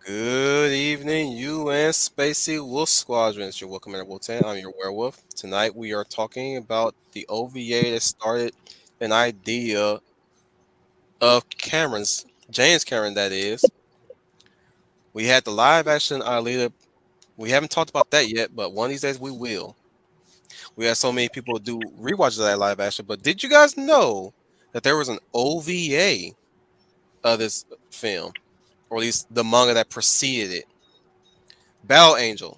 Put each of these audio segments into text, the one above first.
Good evening, you and Spacey Wolf Squadrons. You're welcome at Wolf 10. I'm your werewolf. Tonight we are talking about the OVA that started an idea of James Cameron, that is. We had the live action Alita. We haven't talked about that yet, but one of these days we will. We had so many people do rewatches of that live action, but did you guys know that there was an OVA of this film, or at least the manga that preceded it? Battle Angel,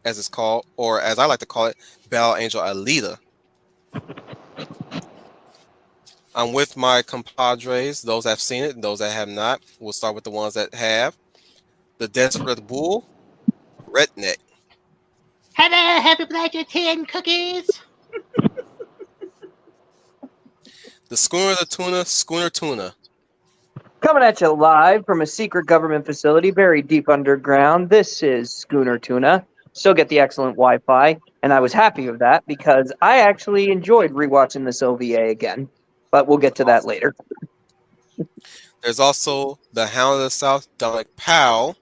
as it's called, or as I like to call it, Battle Angel Alita. I'm with my compadres, those that have seen it and those that have not. We'll start with the ones that have. The Desert Bull, Redneck. Hello, happy birthday, 10 cookies. The Schooner the Tuna, Schooner Tuna. Coming at you live from a secret government facility buried deep underground, this is Schooner Tuna. Still get the excellent Wi-Fi, and I was happy with that because I actually enjoyed rewatching this OVA again. But we'll get to that later. There's also the Hound of the South, Dominic Powell,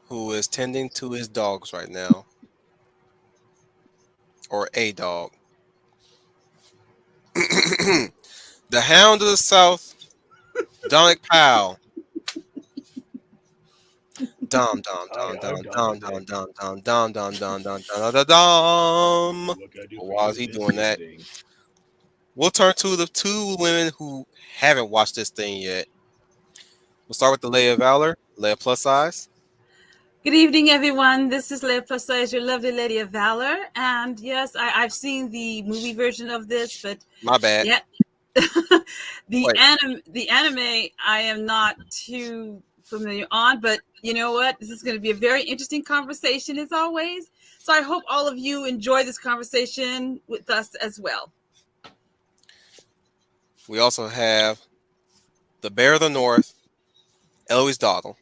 who is tending to his dogs right now. Or a dog. The Hound of the South, Dominic Powell. Dum dum dum dum dum dum dum dum dum dum dum dum dum dum. While is he doing that? We'll turn to the two women who haven't watched this thing yet. We'll start with the Leia Valor, Leia plus size. Good evening, everyone. This is Leia plus size, your lovely Lady of Valor. And yes, I've seen the movie version of this, but My bad. yeah, the anime I am not too familiar on, but you know what? This is going to be a very interesting conversation as always. So I hope all of you enjoy this conversation with us as well. We also have the Bear of the North, Eloise Dowdle.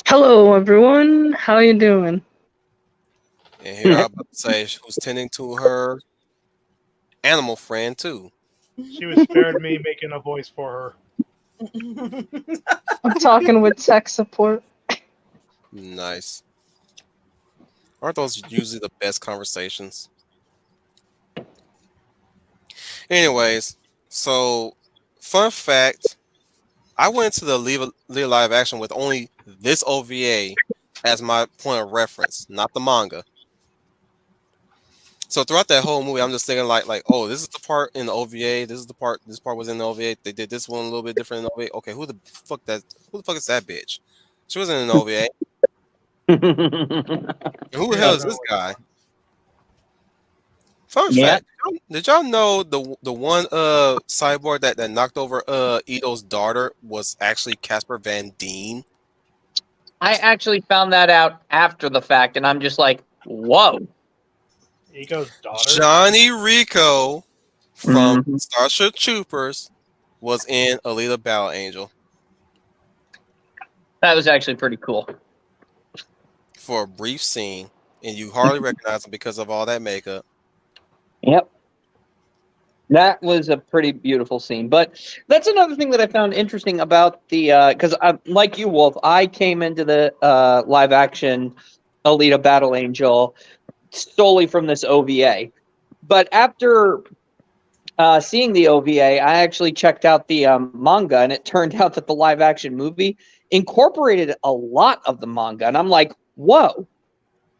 Hello, everyone. How you doing? And here I'm about to say who's tending to her animal friend too. She was spared me making a voice for her. I'm talking with tech support. Nice. Aren't those usually the best conversations? Anyways, so fun fact, I went to the Leave live action with only this OVA as my point of reference, not the manga. So throughout that whole movie, I'm just thinking like, oh, this is the part in the OVA. This part was in the OVA. They did this one a little bit different in the OVA. Okay, who the fuck is that bitch? She wasn't in the OVA. Who the hell is this guy? Fun fact: did y'all know the one cyborg that knocked over Ito's daughter was actually Casper Van Dien? I actually found that out after the fact, and I'm just like, whoa. Eco's daughter? Johnny Rico from Starship Troopers was in Alita Battle Angel. That was actually pretty cool. For a brief scene, and you hardly recognize him because of all that makeup. Yep. That was a pretty beautiful scene. But that's another thing that I found interesting about the... Because like you, Wolf, I came into the live-action Alita Battle Angel solely from this OVA. But after seeing the OVA, I actually checked out the manga, and it turned out that the live-action movie incorporated a lot of the manga. And I'm like, whoa.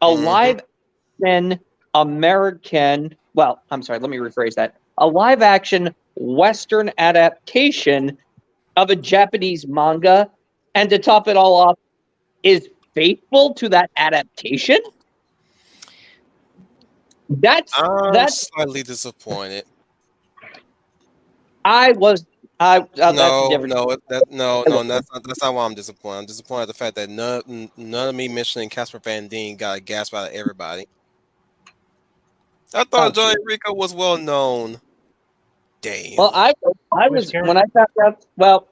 A live-action American... Well, I'm sorry, let me rephrase that. A live-action Western adaptation of a Japanese manga, and to top it all off, is faithful to that adaptation? That's slightly disappointed. That's That's not why I'm disappointed. I'm disappointed at the fact that none of me mentioning Casper Van Dien got a gasp out of everybody. I thought Johnny Rico was well known. Damn. Well, I was when I found out. Well,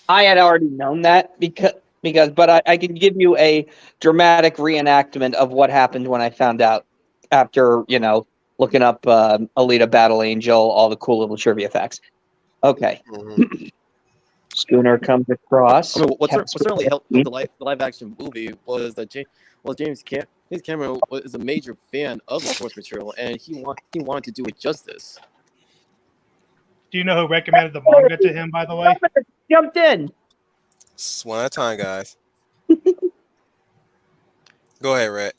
I had already known that but I can give you a dramatic reenactment of what happened when I found out after looking up Alita Battle Angel, all the cool little trivia facts. Okay. Mhm. Schooner comes across. I mean, what Caps certainly with helped with the live action movie was that James Cameron was a major fan of the source material, and he wanted to do it justice. Do you know who recommended the manga to him, by the way? jumped in. Just one at a time, guys. Go ahead, Red.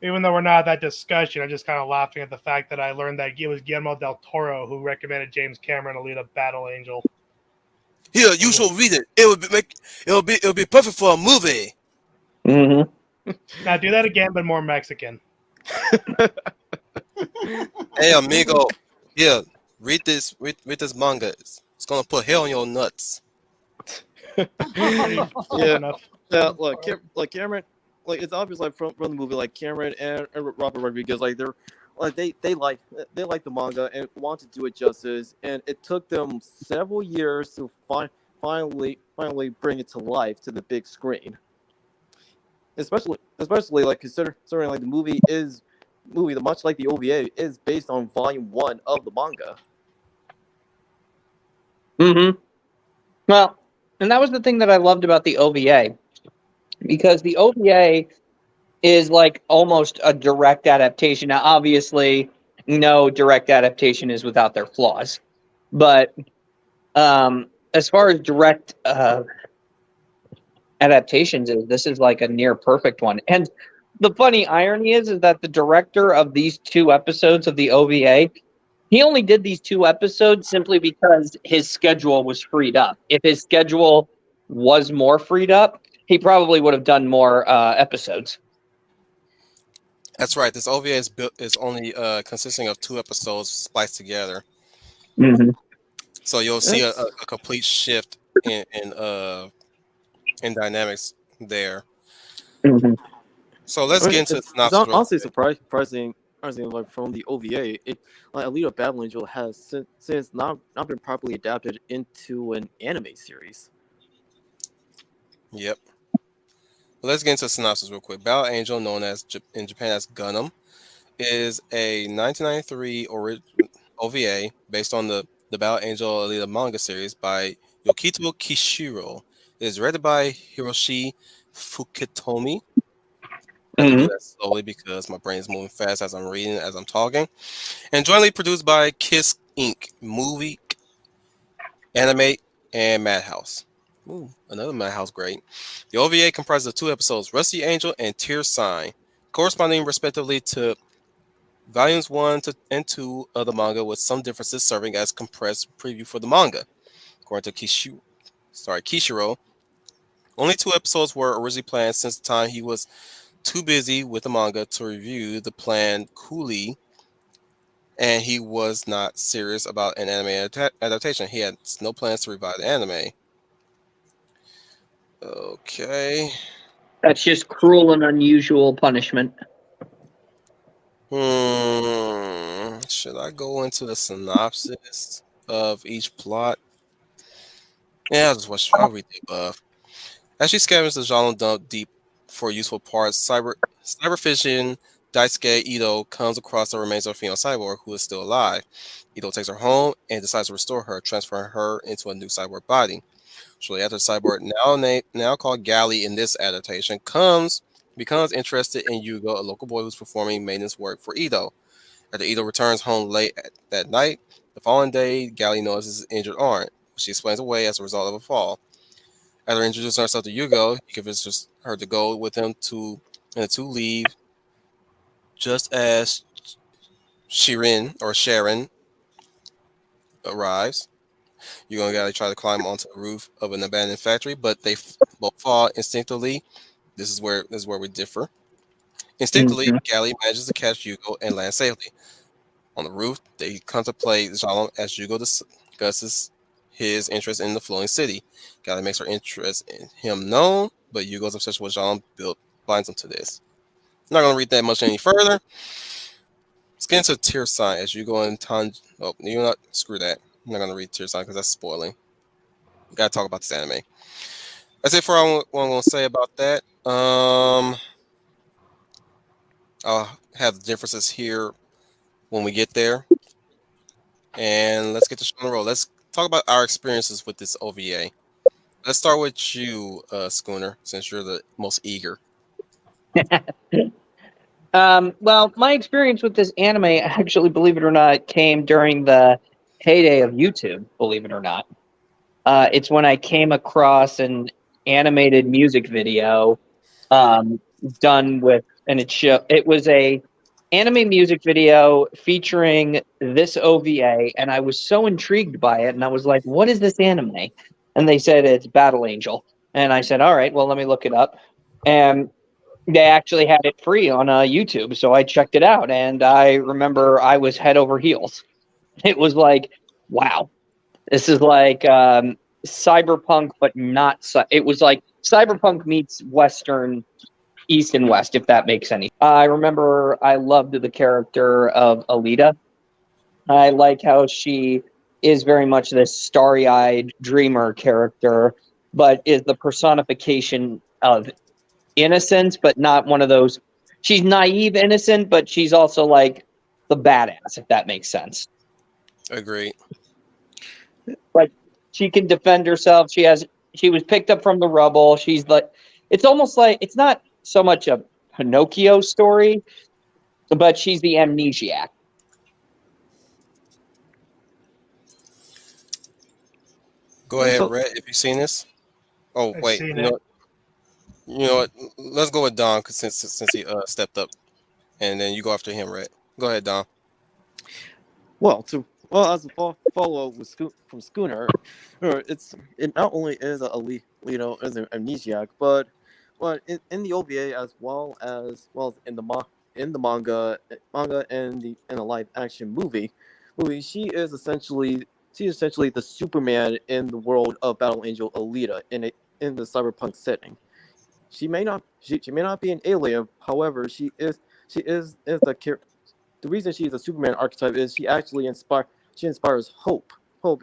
Even though we're not at that discussion, I'm just kind of laughing at the fact that I learned that it was Guillermo del Toro who recommended James Cameron to lead a Battle Angel. Here, you should read it. It'll be perfect for a movie. Mm-hmm. Now do that again, but more Mexican. Hey, amigo. Here, read this. Read this manga. It's gonna put hell on your nuts. Yeah, Enough. yeah. Like Cameron, like it's obvious, like from the movie, like Cameron and Robert Rodriguez, like they like the manga and want to do it justice, and it took them several years to finally bring it to life to the big screen. Especially like considering like the movie, much like the OVA, is based on volume 1 of the manga. Mm-hmm. Well, and that was the thing that I loved about the OVA, because the OVA is like almost a direct adaptation. Now, obviously, no direct adaptation is without their flaws, but as far as direct adaptations this is like a near perfect one. And the funny irony is that the director of these 2 episodes of the OVA, he only did these 2 episodes simply because his schedule was freed up. If his schedule was more freed up, he probably would have done more episodes. That's right. This OVA is only consisting of 2 episodes spliced together. Mm-hmm. So you'll see a That's- complete shift in dynamics there. Mm-hmm. So let's I get mean, into the it's synopsis real honestly quick. surprising, like from the OVA, like Alita Battle Angel has since not been properly adapted into an anime series. Yep. Well, let's get into the synopsis real quick. Battle Angel, known as in Japan as Gundam, is a 1993 OVA based on the Battle Angel Alita manga series by Yokito Kishiro. It is written by Hiroshi Fukitomi. I have to do Mm-hmm. that slowly because my brain is moving fast as I'm reading, as I'm talking. And jointly produced by Kiss Inc., Movie, Animate, and Madhouse. Ooh, another Madhouse great. The OVA comprises of 2 episodes, Rusty Angel and Tear Sign, corresponding respectively to volumes 1 and 2 of the manga, with some differences serving as compressed preview for the manga. According to Kishiro, only 2 episodes were originally planned since the time he was too busy with the manga to review the planned Cooley, and he was not serious about an anime adaptation. He had no plans to revive the anime. Okay. That's just cruel and unusual punishment. Should I go into the synopsis of each plot? Yeah, I'll read the above. As she scatters the genre dump deep for useful parts, cyberphysician Daisuke Ito comes across the remains of a female cyborg who is still alive. Ito takes her home and decides to restore her, transferring her into a new cyborg body. Shortly after, cyborg, now called Gally in this adaptation, becomes interested in Yugo, a local boy who's performing maintenance work for Ito. After Ito returns home late that night, the following day, Gally notices his injured arm, which she explains away as a result of a fall. After introducing herself to Yugo, he convinces her to go with him and the 2 leave just as Sharon arrives. Yugo and Gally try to climb onto the roof of an abandoned factory, but they both fall instinctively. This is where we differ. Instinctively, Mm-hmm. Gally manages to catch Yugo and land safely. On the roof, they contemplate Zalem as Yugo discusses his interest in the floating city. Gally makes her interest in him known, but Yugo's obsession with Zalem blinds him to this. I'm not going to read that much any further. Let's get into Tear Sign as Yugo and Oh, you know what? Screw that. I'm not going to read Tear Sign because that's spoiling. We got to talk about this anime. That's it for what I'm going to say about that. I'll have the differences here when we get there. And let's get the show on the roll. Let's talk about our experiences with this OVA. Let's start with you, Schooner, since you're the most eager. Well, my experience with this anime, actually, believe it or not, came during the heyday of YouTube, believe it or not. It's when I came across an animated music video done with, and it was a anime music video featuring this OVA, and I was so intrigued by it, and I was like, what is this anime? And they said it's Battle Angel. And I said, all right, well, let me look it up. And they actually had it free on YouTube, so I checked it out, and I remember I was head over heels. It was like, wow, this is like cyberpunk, but not. It was like cyberpunk meets Western, East and West, if that makes any. I remember I loved the character of Alita. I like how she is very much this starry-eyed dreamer character, but is the personification of innocence, but not one of those. She's naive innocent, but she's also like the badass, if that makes sense. Agreed. Like she can defend herself. She was picked up from the rubble. She's like, it's almost like it's not so much a Pinocchio story, but she's the amnesiac. Go ahead, Rhett, if you've seen this. Oh, I've wait. seen You know what? Let's go with Don, cause since he stepped up, and then you go after him, Rhett. Go ahead, Don. As a follow-up from Schooner, it not only is as an amnesiac, but in the OVA as well as in the manga and the live action movie, she is essentially the Superman in the world of Battle Angel Alita in the cyberpunk setting. She may not be an alien, however, she is the character. The reason she is a Superman archetype is she actually inspires hope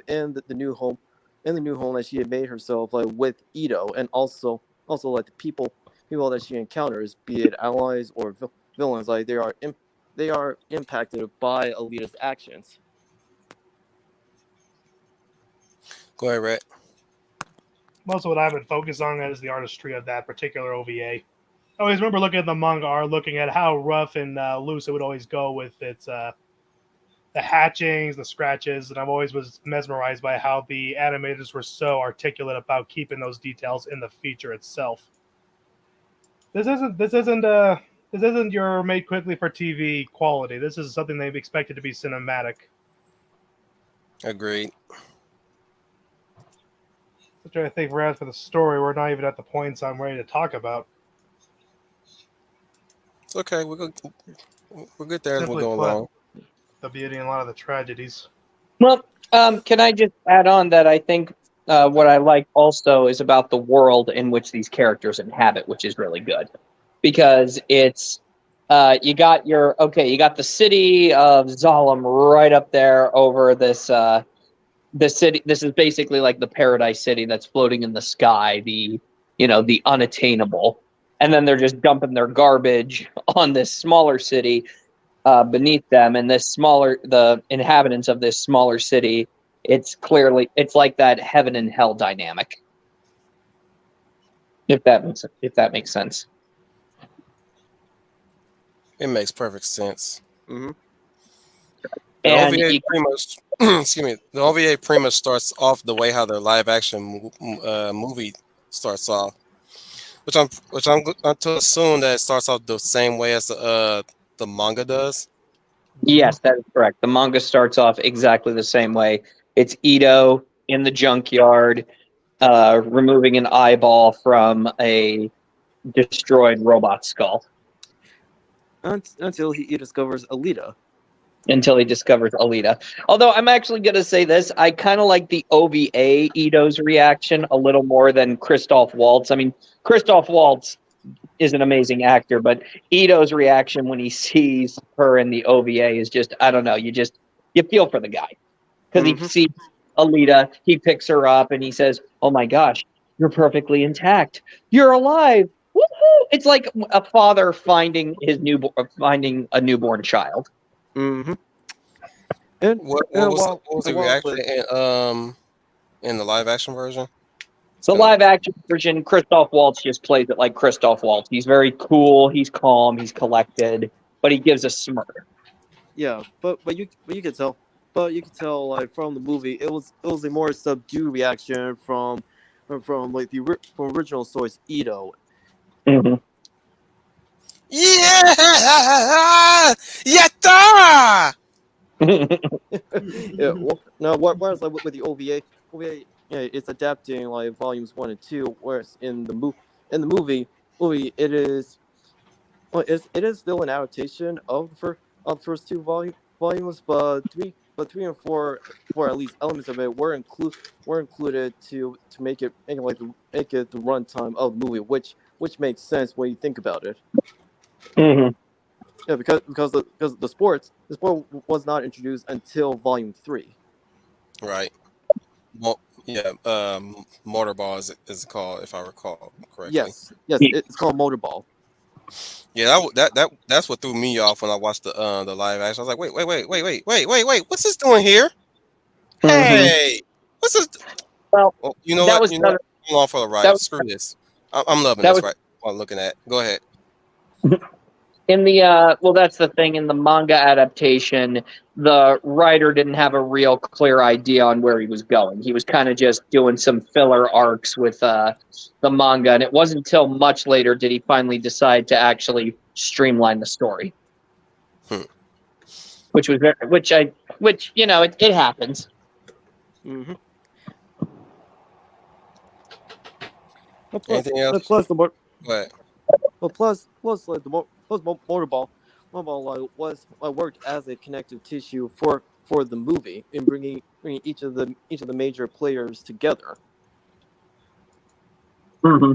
in the new home that she had made herself, like with Ito, and also like the people that she encounters, be it allies or villains, like they are impacted by Alita's actions. Go ahead, Rhett. Most of what I've been focused on is the artistry of that particular OVA. I always remember looking at the manga art, looking at how rough and loose it would always go with its the hatchings, the scratches, and I've always was mesmerized by how the animators were so articulate about keeping those details in the feature itself. This isn't your made quickly for TV quality. This is something they've expected to be cinematic. Agreed. Which I think we're at for the story. We're not even at the points I'm ready to talk about. It's okay. We're good there as we Simply go put, along. the beauty and a lot of the tragedies. Well, can I just add on that I think what I like also is about the world in which these characters inhabit, which is really good. Because it's you got the city of Zalem right up there over this city. This is basically like the paradise city that's floating in the sky, the unattainable. And then they're just dumping their garbage on this smaller city beneath them, and the inhabitants of this smaller city, it's like that heaven and hell dynamic. If that makes sense. It makes perfect sense. Mm-hmm. The And OVA pretty much, excuse me. The OVA pretty much starts off the way how the live action movie starts off, which I'm to assume that it starts off the same way as the manga does. Yes, that is correct. The manga starts off exactly the same way. It's Ito in the junkyard, removing an eyeball from a destroyed robot skull. Until he discovers Alita. Until he discovers Alita. Although I'm actually going to say this, I kind of like the OVA Ito's reaction a little more than Christoph Waltz. I mean, Christoph Waltz is an amazing actor, but Ito's reaction when he sees her in the OVA is just, I don't know, you feel for the guy. Because he sees Alita, he picks her up and he says, oh my gosh, you're perfectly intact. You're alive. Woo-hoo! It's like a father finding a newborn child. Mm-hmm. And What and was while what was and the while reaction in the live action version? The Spell live it. action version, Christoph Waltz just plays it like Christoph Waltz. He's very cool, he's calm, he's collected, but he gives a smirk. yeah, but you could tell, like from the movie, it was a more subdued reaction from like from original source Ito. Mm-hmm. Yeah, yatta! Yeah, well, now whereas like with the OVA, yeah, it's adapting like volumes 1 and 2, whereas in the movie it is well, it is still an adaptation of the first two volumes, but three and four, for at least elements of it, were included to make it the runtime of the movie, which makes sense when you think about it. Mm-hmm. Yeah, because the sport was not introduced until volume 3. Right. Yeah. Motorball is called, if I recall correctly. Yes, it's called Motorball. Yeah, that's what threw me off when I watched the live action. I was like, wait, what's this doing here? Mm-hmm. Hey, what's this? Well, Well, you know that what? was You know another. what? I'm on for the That ride. was Screw this. I'm loving that this was right while looking at. Go ahead. in the well. That's the thing in the manga adaptation. The writer didn't have a real clear idea on where he was going. He was kind of just doing some filler arcs with the manga, and it wasn't until much later did he finally decide to actually streamline the story, Hmm. which was which it happens. Mm-hmm. Well, Anything else? plus the more Go ahead. Well, plus like motorball like worked as a connective tissue for the movie in bringing each of the major players together. Mm-hmm.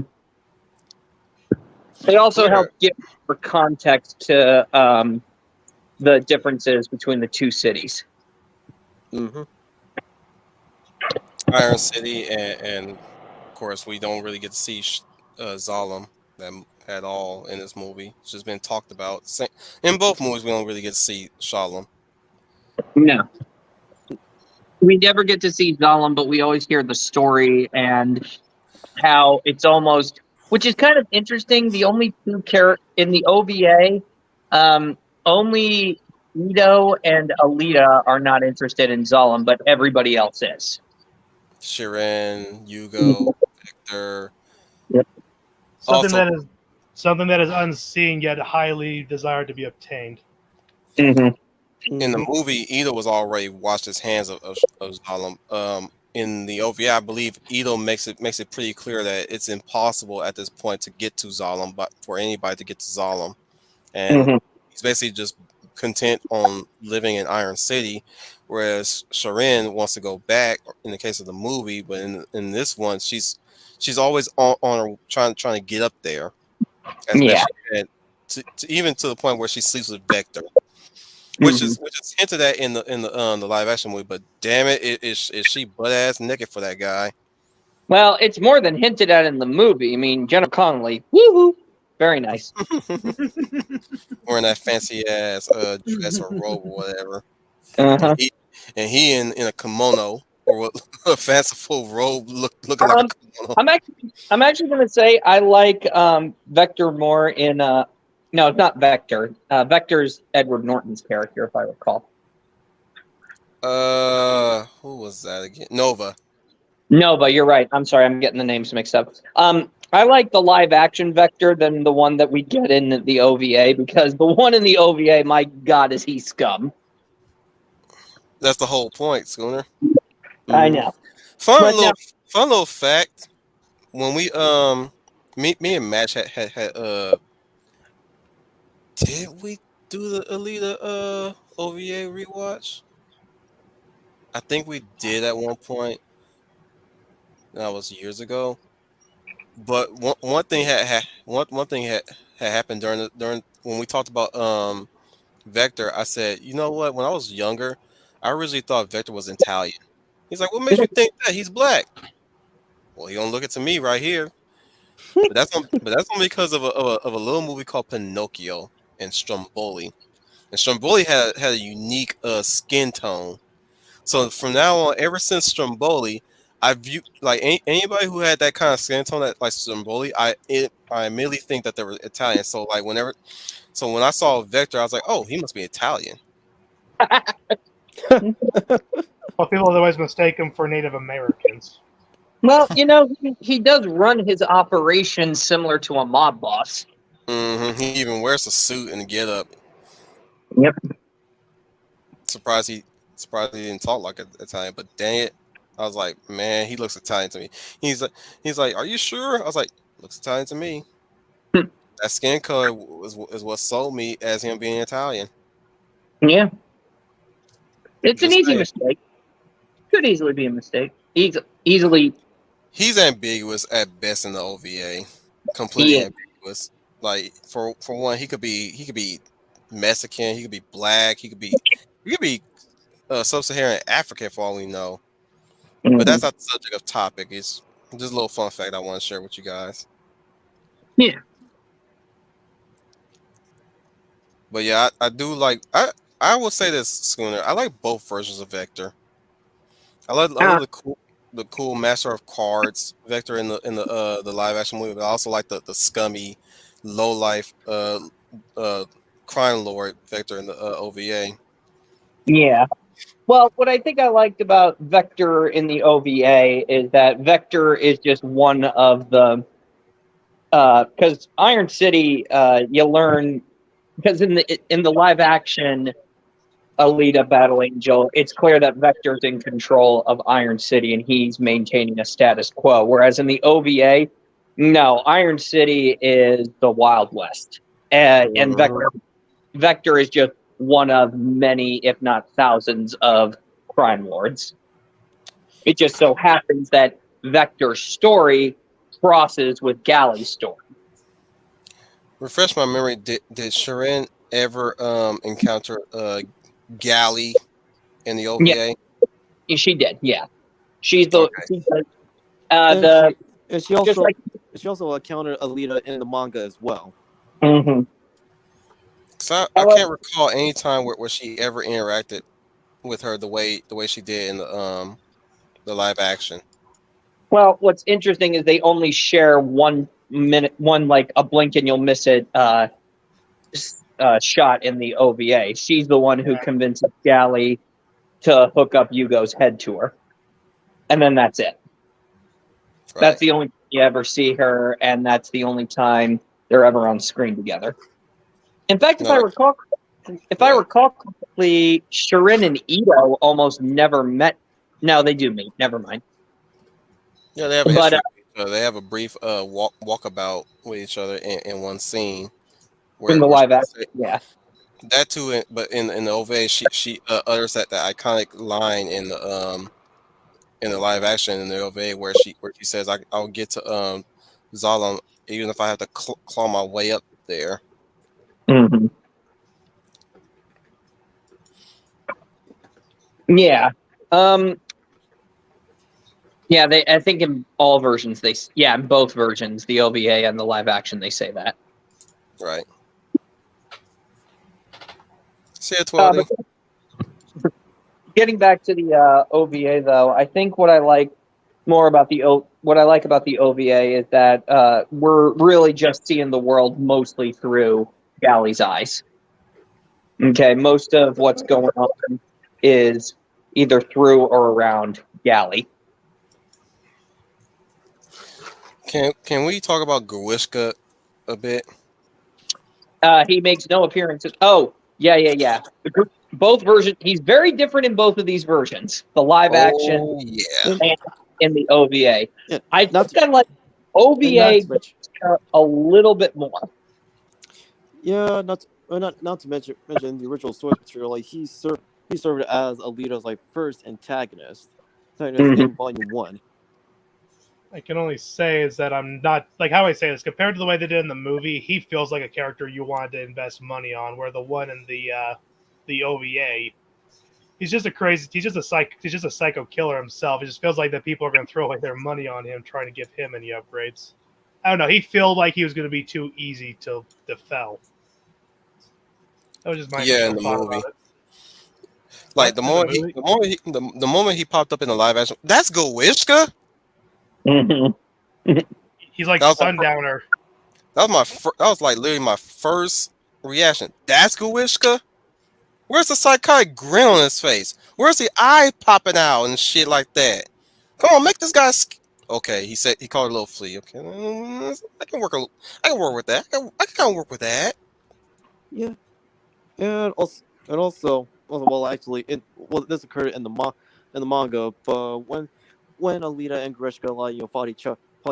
They also Yeah. help give more context to the differences between the two cities. Mm-hmm. Iron City, and of course we don't really get to see Zalem at all in this movie. It's just been talked about. In both movies, we don't really get to see Shalom. No, we never get to see Gollum, but we always hear the story and how it's almost, which is kind of interesting. The only two in the OVA, only Ito and Alita are not interested in Gollum, but everybody else is. Shiren, Yugo, Victor. Yep. Something Also, that is something that is unseen yet highly desired to be obtained. Mm-hmm. in the Mm-hmm. movie, Ito was already washed his hands of Zalem. In the OVA, I believe Ito makes it pretty clear that it's impossible at this point to get to Zalem, but for anybody to get to Zalem, and Mm-hmm. he's basically just content on living in Iron City, whereas Shireen wants to go back. In the case of the movie, but in this one, she's always on her trying to get up there as Yeah. best she can, even to the point where she sleeps with Vector, Mm-hmm. which is hinted at in the live action movie. But damn it, is she butt ass naked for that guy? Well, it's more than hinted at in the movie. I mean, Jennifer Connelly, woohoo, very nice. Wearing that fancy ass dress or robe or whatever, and Uh-huh. he in a kimono or what, a fanciful robe looking like a Um, kimono. I'm actually going to say I like Vector more in no, it's not Vector. Vector's Edward Norton's character, if I recall. Who was that again? Nova. No, but you're right. I'm sorry, I'm getting the names mixed up. I like the live action Vector than the one that we get in the OVA because the one in the OVA, my God, is he scum. That's the whole point, Schooner. I Mm-hmm. know, Fun but little now fun little fact. When we me and Match had did we do the Alita OVA rewatch? I think we did at one point. That was years ago. But one thing one thing had happened during when we talked about Vector. I said, you know what? When I was younger, I originally thought Vector was Italian. He's like, what makes you think that? He's black. Well, he don't look it to me right here. But that's only because of a little movie called Pinocchio and Stromboli. and Stromboli had a unique skin tone. So from now on, ever since Stromboli, I view like anybody who had that kind of skin tone that like Stromboli, I immediately think that they were Italian. So like when I saw Vector, I was like, oh, he must be Italian. Well, people otherwise mistake him for Native Americans. Well, he does run his operation similar to a mob boss. He even wears a suit and a get up. Yep. Surprised he didn't talk like an Italian, but dang it, I was like, man, he looks Italian to me. He's like, are you sure? I was like, looks Italian to me. That skin color is what sold me as him being Italian. Yeah. It's Just an easy saying. mistake. Could easily be a mistake. Easily. He's ambiguous at best in the OVA. Completely Yeah. ambiguous. Like for one, he could be Mexican. He could be black. He could be sub-Saharan African for all we know. But that's not the subject of topic. It's just a little fun fact I want to share with you guys. Yeah. But yeah, I do like I will say this, Schooner. I like both versions of Vector. I love the cool Master of Cards Vector in the live action movie, but I also like the scummy, low life crime lord Vector in the OVA. Yeah. Well, what I think I liked about Vector in the OVA is that Vector is just one of the because Iron City you learn because in the live action Alita Battle Angel, it's clear that Vector's in control of Iron City and he's maintaining a status quo. Whereas in the OVA, no, Iron City is the Wild West, and Vector is just one of many, if not thousands, of crime lords. It just so happens that Vector's story crosses with Galley's story. Refresh my memory. Did Sharon ever encounter Galley in the OVA? Yeah, she did. Yeah, she's the. Okay. She also encountered Alita in the manga as well. Mm-hmm. So I can't recall any time where she ever interacted with her the way she did in the live action. Well, what's interesting is they only share 1 minute, like a blink and you'll miss it shot in the OVA. She's the one who convinces Galley to hook up Yugo's head to her, and then that's it. Right. That's the only time you ever see her, and that's the only time they're ever on screen together. In fact, if I recall correctly, Sharon and Ito almost never met. No, they do meet. Never mind. Yeah, they have they have a brief walkabout with each other in one scene. In the live action, yeah. That too, but in the OVA, she utters that iconic line in the live action in the OVA where she says, "I'll get to Zalem even if I have to claw my way up there." Mm-hmm. Yeah. Yeah, I think in all versions in both versions, the OVA and the live action, they say that. Right. See ya, 12. Getting back to the OVA though, I think what I like about the OVA is that we're really just seeing the world mostly through Galley's eyes. Okay, most of what's going on is either through or around Galley. Can we talk about Grishka a bit? He makes no appearances. Oh, yeah. Both versions. He's very different in both of these versions. The live action and in the OVA. Yeah, I think I like OVA a little bit more. Yeah, not to mention the original source material. Like he served as Alita's first antagonist in Volume 1. I can only say is that I'm not how I say this compared to the way they did in the movie. He feels like a character you wanted to invest money on, where the one in the OVA, he's just a psycho killer himself. It just feels like that people are going to throw away their money on him trying to give him any upgrades. I don't know. He felt like he was going to be too easy to fell. That was just my Yeah, in initial the thought movie. about it. Like What? In the movie? the moment he popped up in the live action, that's Gowishka. Mhm. He's like That was Sundowner. that was like literally my first reaction. That's Gowishka. Where's the psychotic grin on his face? Where's the eye popping out and shit like that? Come on, make this guy. Okay, he said he called it a little flea. Okay, I can work. I can work with that. I can kind of work with that. Yeah, and also, well, actually, this occurred in the manga, but when Alita and Grishka like fought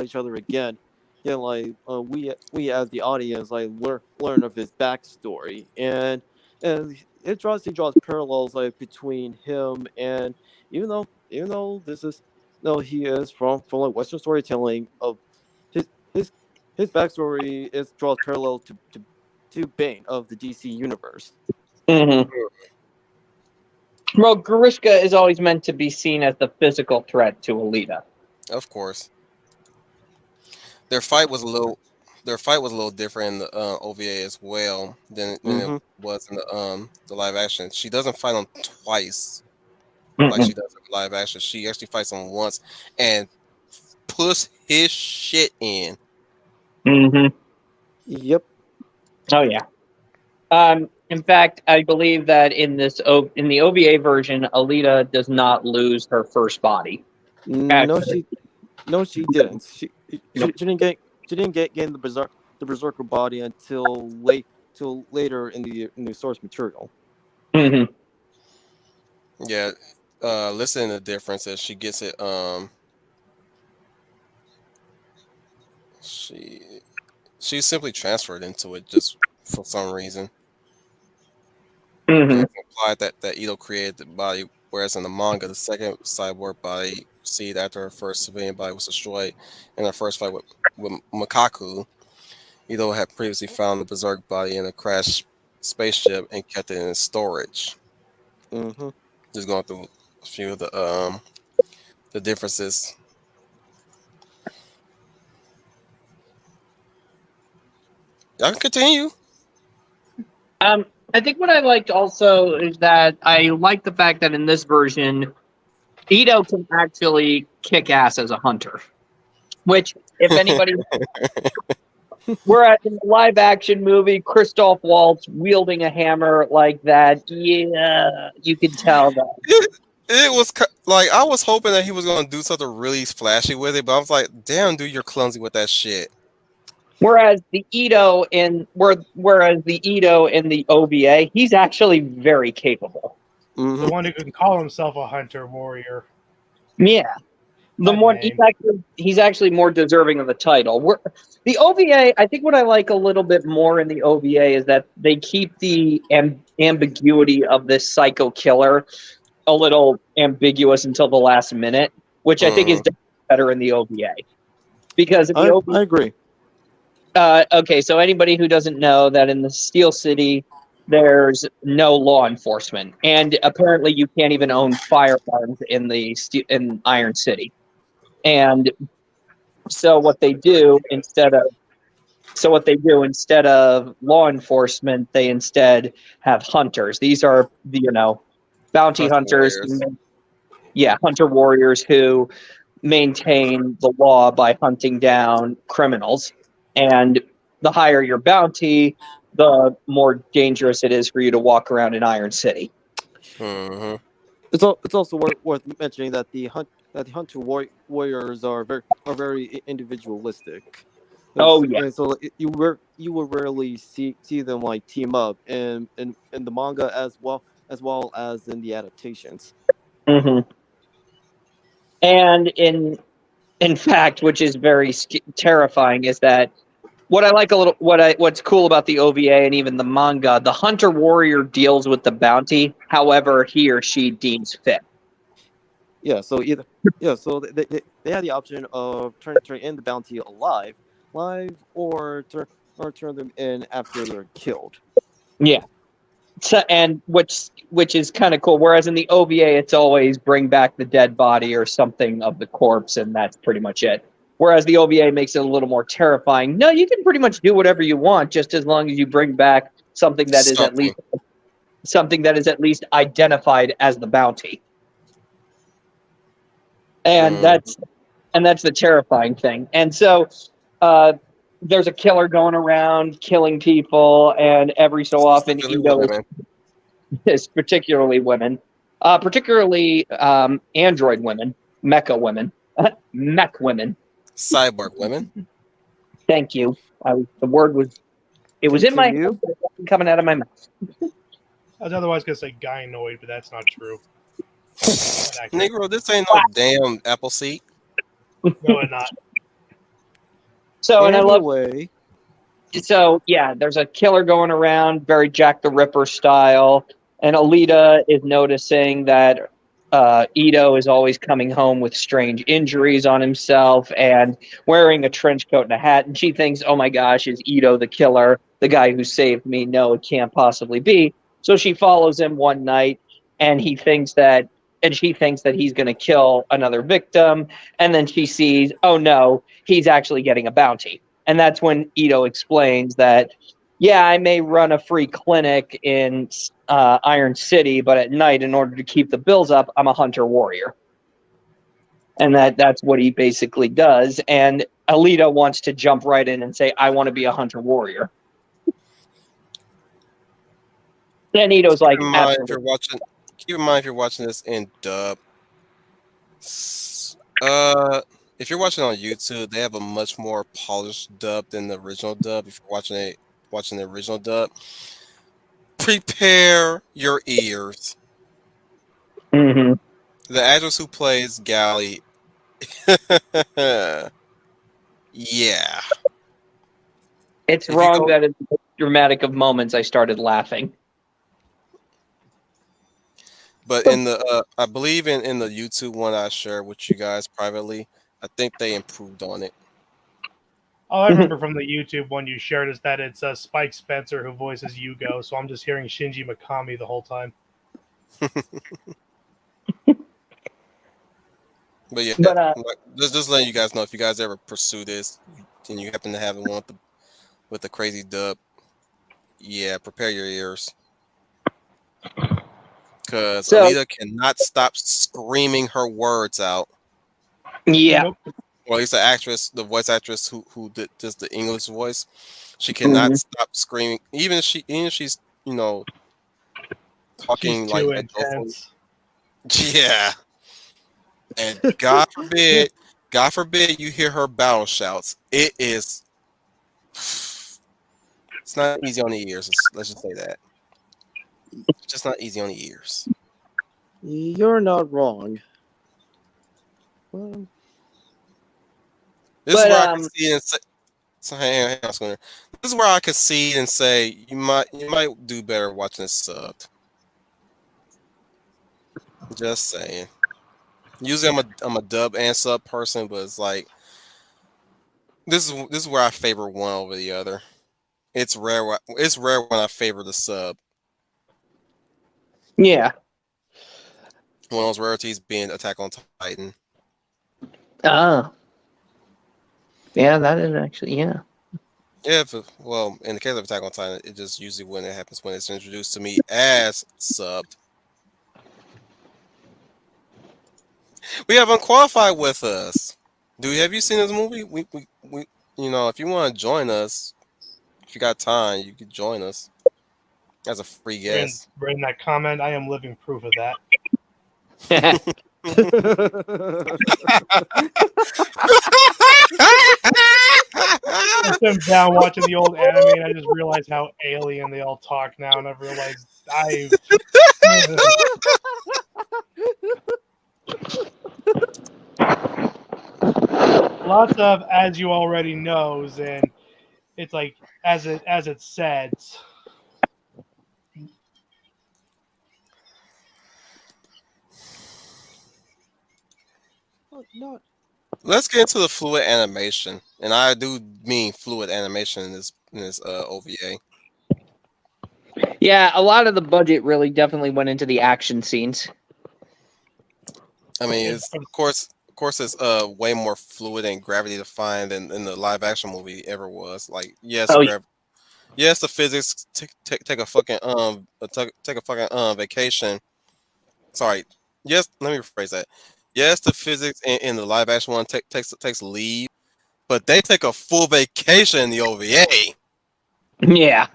each other again, yeah, like we as the audience like learn of his backstory, and he draws parallels like between him and even though this is no he is from like Western storytelling of his his his backstory is draws parallel to Bane of the DC universe. Mhm. Well, Grishka is always meant to be seen as the physical threat to Alita. Of course, their fight was a little. Their fight was a little different in the OVA as well than it Mm-hmm. was in the live action. She doesn't fight him twice like Mm-mm. she does in live action. She actually fights him once and puts his shit in. Mhm. Yep. Oh yeah. In fact, I believe that in in the OVA version, Alita does not lose her first body. No, Actually, she didn't. She nope. didn't get the berserker body until till later in the source material. Mhm. Yeah, listen to the differences. She gets it. She she's simply transferred into it just for some reason. And Mhm. it's implied that Ito created the body, whereas in the manga, the second cyborg body seed after her first civilian body was destroyed in her first fight with Makaku, Ito had previously found the berserk body in a crashed spaceship and kept it in storage. Mm-hmm. Just going through a few of the differences. Y'all can continue. Um, I think what I liked also is that I like the fact that in this version, Ito can actually kick ass as a hunter. Which, if anybody, whereas in the live action movie, Christoph Waltz wielding a hammer like that, yeah, you could tell that. It was like I was hoping that he was gonna do something really flashy with it, but I was like, "Damn, dude, you're clumsy with that shit." Whereas the Ito in the OVA, he's actually very capable. The Mm-hmm. one who can call himself a hunter warrior. Yeah. The That more name. he's actually more deserving of the title. The OVA, I think what I like a little bit more in the OVA is that they keep the ambiguity of this psycho killer a little ambiguous until the last minute, which I think is better in the OVA. Because in the OVA, I agree. okay, so anybody who doesn't know that in the Steel City, there's no law enforcement, and apparently you can't even own firearms in Iron City. And so what they do instead of law enforcement, they instead have hunters. These are bounty Hunter hunters. warriors. Yeah, hunter warriors who maintain the law by hunting down criminals. And the higher your bounty, the more dangerous it is for you to walk around in Iron City. Mm-hmm. It's also worth mentioning that the hunter warriors are very individualistic. Oh yeah. And so you will rarely see them like team up in the manga as well as in the adaptations. Hmm. And in fact, which is very terrifying, is that what I like what's cool about the OVA and even the manga, the hunter warrior deals with the bounty however he or she deems fit. Yeah, so they had the option of turning in the bounty live, or turn them in after they're killed. Yeah. So, and which is kind of cool. Whereas in the OVA, it's always bring back the dead body or something of the corpse, and that's pretty much it. Whereas the OVA makes it a little more terrifying. No, you can pretty much do whatever you want, just as long as you bring back something that is at least identified as the bounty. And that's the terrifying thing. And so there's a killer going around killing people, and every so often Ito is particularly women, particularly android women, mecha women, mech women, cyborg women. Thank you. The word was in my head, but it wasn't coming out of my mouth. I was otherwise going to say gynoid, but that's not true. Negro, this ain't no damn apple seed. No, it's not. So, and I love. Anyway, So, yeah, there's a killer going around, very Jack the Ripper style, and Alita is noticing that Ito is always coming home with strange injuries on himself and wearing a trench coat and a hat, and she thinks, oh my gosh, is Ito the killer, the guy who saved me? No, it can't possibly be. So she follows him one night, and she thinks that he's going to kill another victim, and then she sees, oh no, he's actually getting a bounty. And that's when Ito explains that, yeah, I may run a free clinic in Iron City, but at night, in order to keep the bills up, I'm a hunter warrior. And that's what he basically does. And Alita wants to jump right in and say, I want to be a hunter warrior. Then Ito's like, keep in mind if you're watching this in dub. If you're watching on YouTube, they have a much more polished dub than the original dub. If you're watching the original dub, prepare your ears. Mm-hmm. The actress who plays Gally, yeah, it's wrong that in the dramatic of moments I started laughing. But in the I believe in the YouTube one I shared with you guys privately, I think they improved on it. All I remember from the YouTube one you shared is that it's Spike Spencer who voices Yugo, so I'm just hearing Shinji Mikami the whole time. But yeah, just letting you guys know, if you guys ever pursue this and you happen to have the one with the crazy dub, yeah, prepare your ears. Because Alita cannot stop screaming her words out. Yeah. Nope. Well, at least the voice actress who does the English voice, she cannot stop screaming. Even if she's talking She's like too adultfully. intense. Yeah. And God forbid you hear her battle shouts. It's not easy on the ears. Let's just say that. It's just not easy on the ears. You're not wrong. Well, This is where I can see and say. So hang on, Schooner. This is where I could see and say you might do better watching this subbed. Just saying. Usually I'm a dub and sub person, but it's like this is where I favor one over the other. It's rare when I favor the sub. Yeah. One of those rarities being Attack on Titan. Ah. Yeah, that is actually, yeah. Yeah, in the case of Attack on Titan, it just usually when it happens when it's introduced to me as subbed. We have Unqualified with us. Have you seen this movie? We if you want to join us, if you got time, you could join us as a free guest. In that comment, I am living proof of that. I sit down watching the old anime, and I just realized how alien they all talk now, and I've realized lots of, as you already knows, and it's like as it said. not. Let's get into the fluid animation, and I do mean fluid animation in this OVA. Yeah, a lot of the budget really definitely went into the action scenes. I mean, of course, it's way more fluid and gravity defined than the live action movie ever was. Like, yes, Yes, the physics take a fucking take a fucking vacation. Sorry. Yes, let me rephrase that. Yes, the physics in the live action one takes leave, but they take a full vacation in the OVA. Yeah.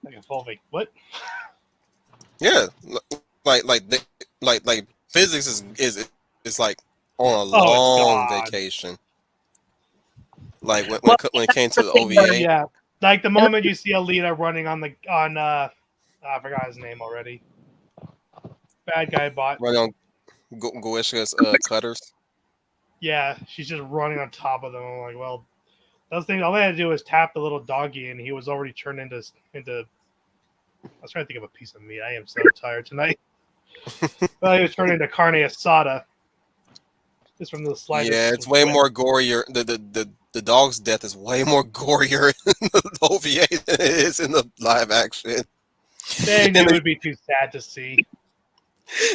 Like a full vac. What? Yeah, like physics is like on a Oh long God. vacation. Like Well, when it came to the the thing where- OVA, Yeah. Like the and moment you see Alita running on I forgot his name already. Bad guy bot. running on Goishka's cutters. Yeah, she's just running on top of them. I'm like, well, those things. All they had to do was tap the little doggy, and he was already turned into. I was trying to think of a piece of meat. I am so tired tonight. Well, he was turned into carne asada just from the Yeah, slightest it's way whiff. more gorier. The dog's death is way more gorier in the OVA than it is in the live action. They In knew it the would be too sad to see.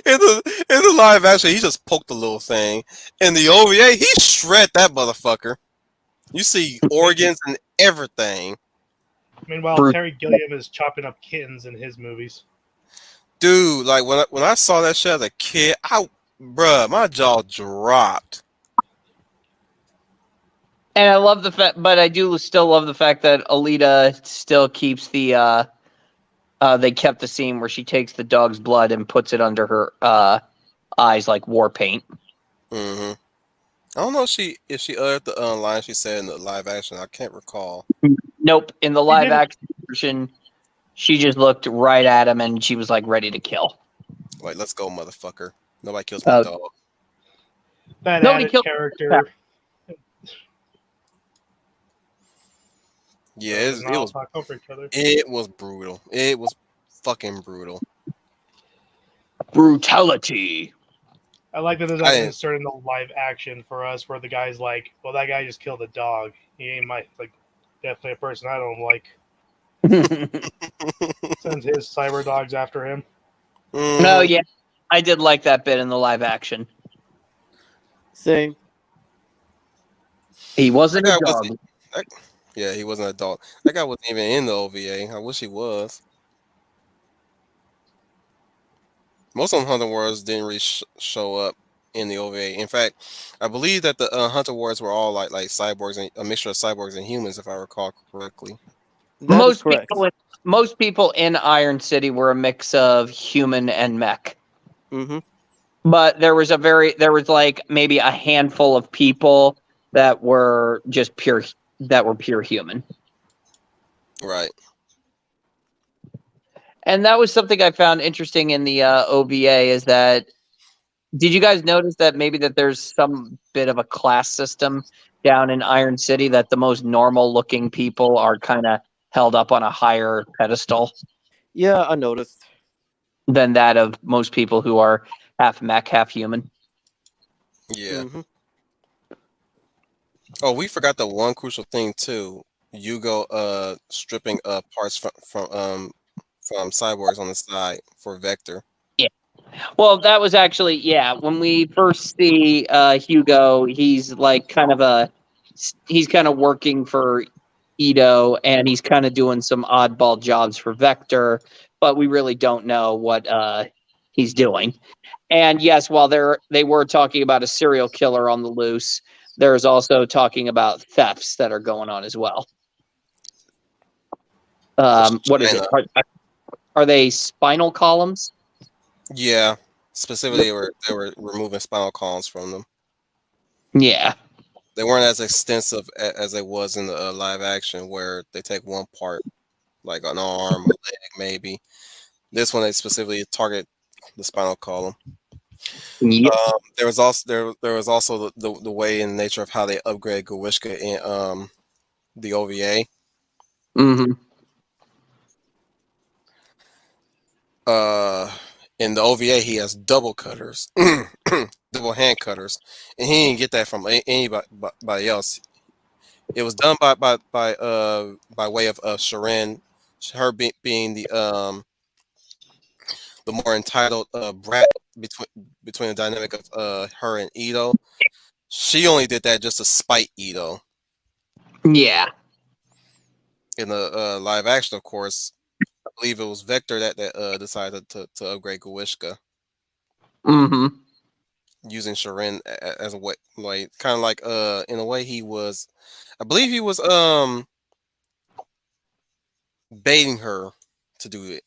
in the live action, he just poked the little thing. In the OVA, he shred that motherfucker. You see organs and everything, Meanwhile, Bruce. Terry Gilliam is chopping up kittens in his movies. dude. Like when I saw that shit as a kid, bruh, my jaw dropped. And I love the fact, but I do still love the fact that Alita still keeps the. They kept the scene where she takes the dog's blood and puts it under her eyes like war paint. Hmm. I don't know if she uttered the line she said in the live action. I can't recall. Nope. In the He live didn't. action version, she just looked right at him and she was like ready to kill. Like, let's go, motherfucker. Nobody kills my Uh, dog. That Nobody added killed. character. Yeah, So does it not all was talk over each other. it was brutal. It was fucking brutal. Brutality. I like that there's I that didn't. insert in the live action for us where the guy's like, well, that guy just killed a dog. He ain't like definitely a person I don't like. Sends his cyber dogs after him. Oh Mhm. yeah, I did like that bit in the live action. Same. He That wasn't a guy dog. wasn't. That, yeah, he wasn't an adult. That guy wasn't even in the OVA. I wish he was. Most of them Hunter Wars didn't really show up in the OVA. In fact, I believe that the Hunter Wars were all like cyborgs and a mixture of cyborgs and humans, if I recall correctly. That is correct. Most people in Iron City were a mix of human and mech. Mm-hmm. But there was like maybe a handful of people that were just pure human. Right. And that was something I found interesting in the OVA is that did you guys notice that maybe that there's some bit of a class system down in Iron City that the most normal looking people are kind of held up on a higher pedestal Yeah, I noticed. than that of most people who are half mech, half human? Yeah. Mm-hmm. Oh, we forgot the one crucial thing too. Yugo stripping parts from cyborgs on the side for Vector. Yeah. Well, that was actually when we first see Hugo, he's like he's kind of working for Ito and he's kind of doing some oddball jobs for Vector, but we really don't know what he's doing. And yes, while they were talking about a serial killer on the loose, there's also talking about thefts that are going on as well. What is it? China. Are they spinal columns? Yeah. Specifically, they were removing spinal columns from them. Yeah. They weren't as extensive as it was in the live action, where they take one part, like an arm, a leg, maybe. This one they specifically target the spinal column. Yep. There was also there was also the way and nature of how they upgrade Gawishka in the OVA. Mm-hmm. In the OVA, he has double cutters, double hand cutters, and he didn't get that from anybody else. It was done by way of Sharon, her being the more entitled brat between the dynamic of her and Ito. She only did that just to spite Ito. Yeah. In the live action, of course, I believe it was Vector that decided to upgrade Guishka Mm-hmm. using Sharin as a way, like kind of like in a way he was, I believe he was baiting her to do it.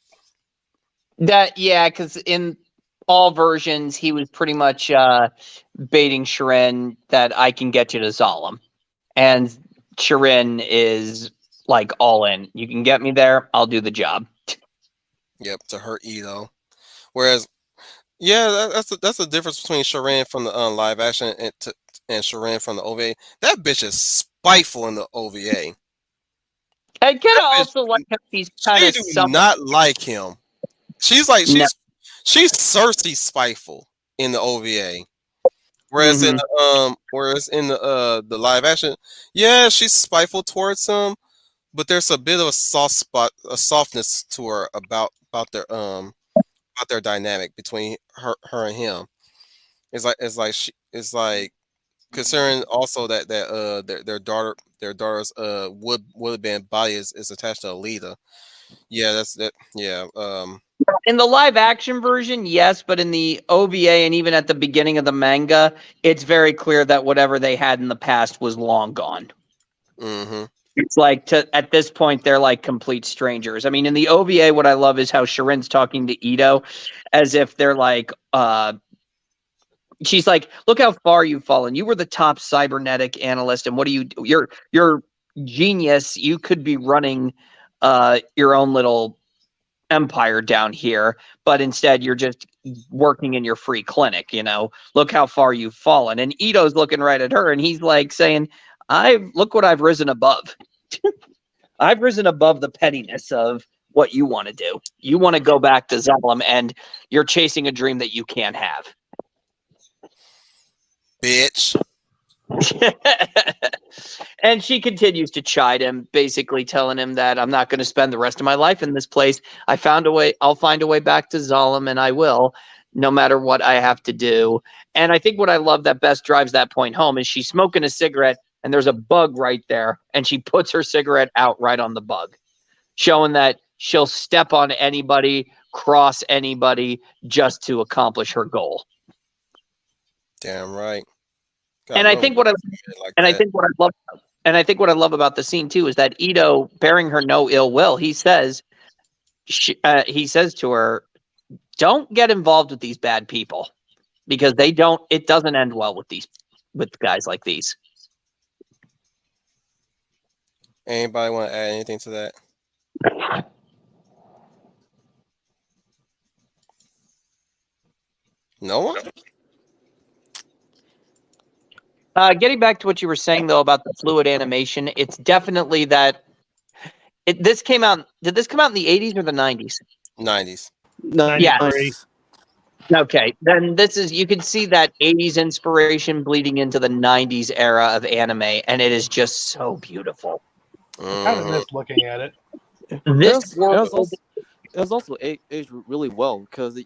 Yeah, because in all versions, he was pretty much baiting Shirin that I can get you to Zalem. And Shirin is like all in. You can get me there, I'll do the job. Yep, to hurt Ito. Whereas, yeah, that's the difference between Sharin from the live action and Sharin from the OVA. That bitch is spiteful in the OVA. I kind That of bitch, also like how he's kind she of do not like him. She's like No. she's Cersei spiteful in the OVA. Mhm. Whereas in the live action, yeah, she's spiteful towards him, but there's a bit of a soft spot, a softness to her about their dynamic between her and him. It's like considering also that their daughter's would have been body is attached to Alita. Yeah, that's that. Yeah, In the live action version, yes, but in the OVA and even at the beginning of the manga, it's very clear that whatever they had in the past was long gone. mm-hmm. It's like at this point they're like complete strangers. I mean, in the OVA, what I love is how Shirin's talking to Ito as if they're like she's like, look how far you've fallen. You were the top cybernetic analyst, and what do you do? You're genius. You could be running your own little empire down here, but instead you're just working in your free clinic, you know. Look how far you've fallen. And Ito's looking right at her and he's like saying, look what I've risen above. I've risen above the pettiness of what you want to do. You want to go back to Zalem and you're chasing a dream that you can't have. Bitch. And she continues to chide him, basically telling him that I'm not going to spend the rest of my life in this place. I found a way. I'll find a way back to Zalem, and I will, no matter what I have to do. And I think what I love that best drives that point home is she's smoking a cigarette, and there's a bug right there, and she puts her cigarette out right on the bug, showing that she'll step on anybody, cross anybody, just to accomplish her goal. Damn right. And I think what I like and I that. think what I love and I think what I love about the scene too is that Ito, bearing her no ill will, he says to her, "Don't get involved with these bad people because it doesn't end well with guys like these." Anybody want to add anything to that? No one. Getting back to what you were saying though about the fluid animation, it's definitely that. This came out. Did this come out in the 80s or the 90s? 90s. Yeah. 93. Okay, then you can see that 80s inspiration bleeding into the 90s era of anime, and it is just so beautiful. I kind of Mhm. missed looking at it. This world, it was also aged really well because as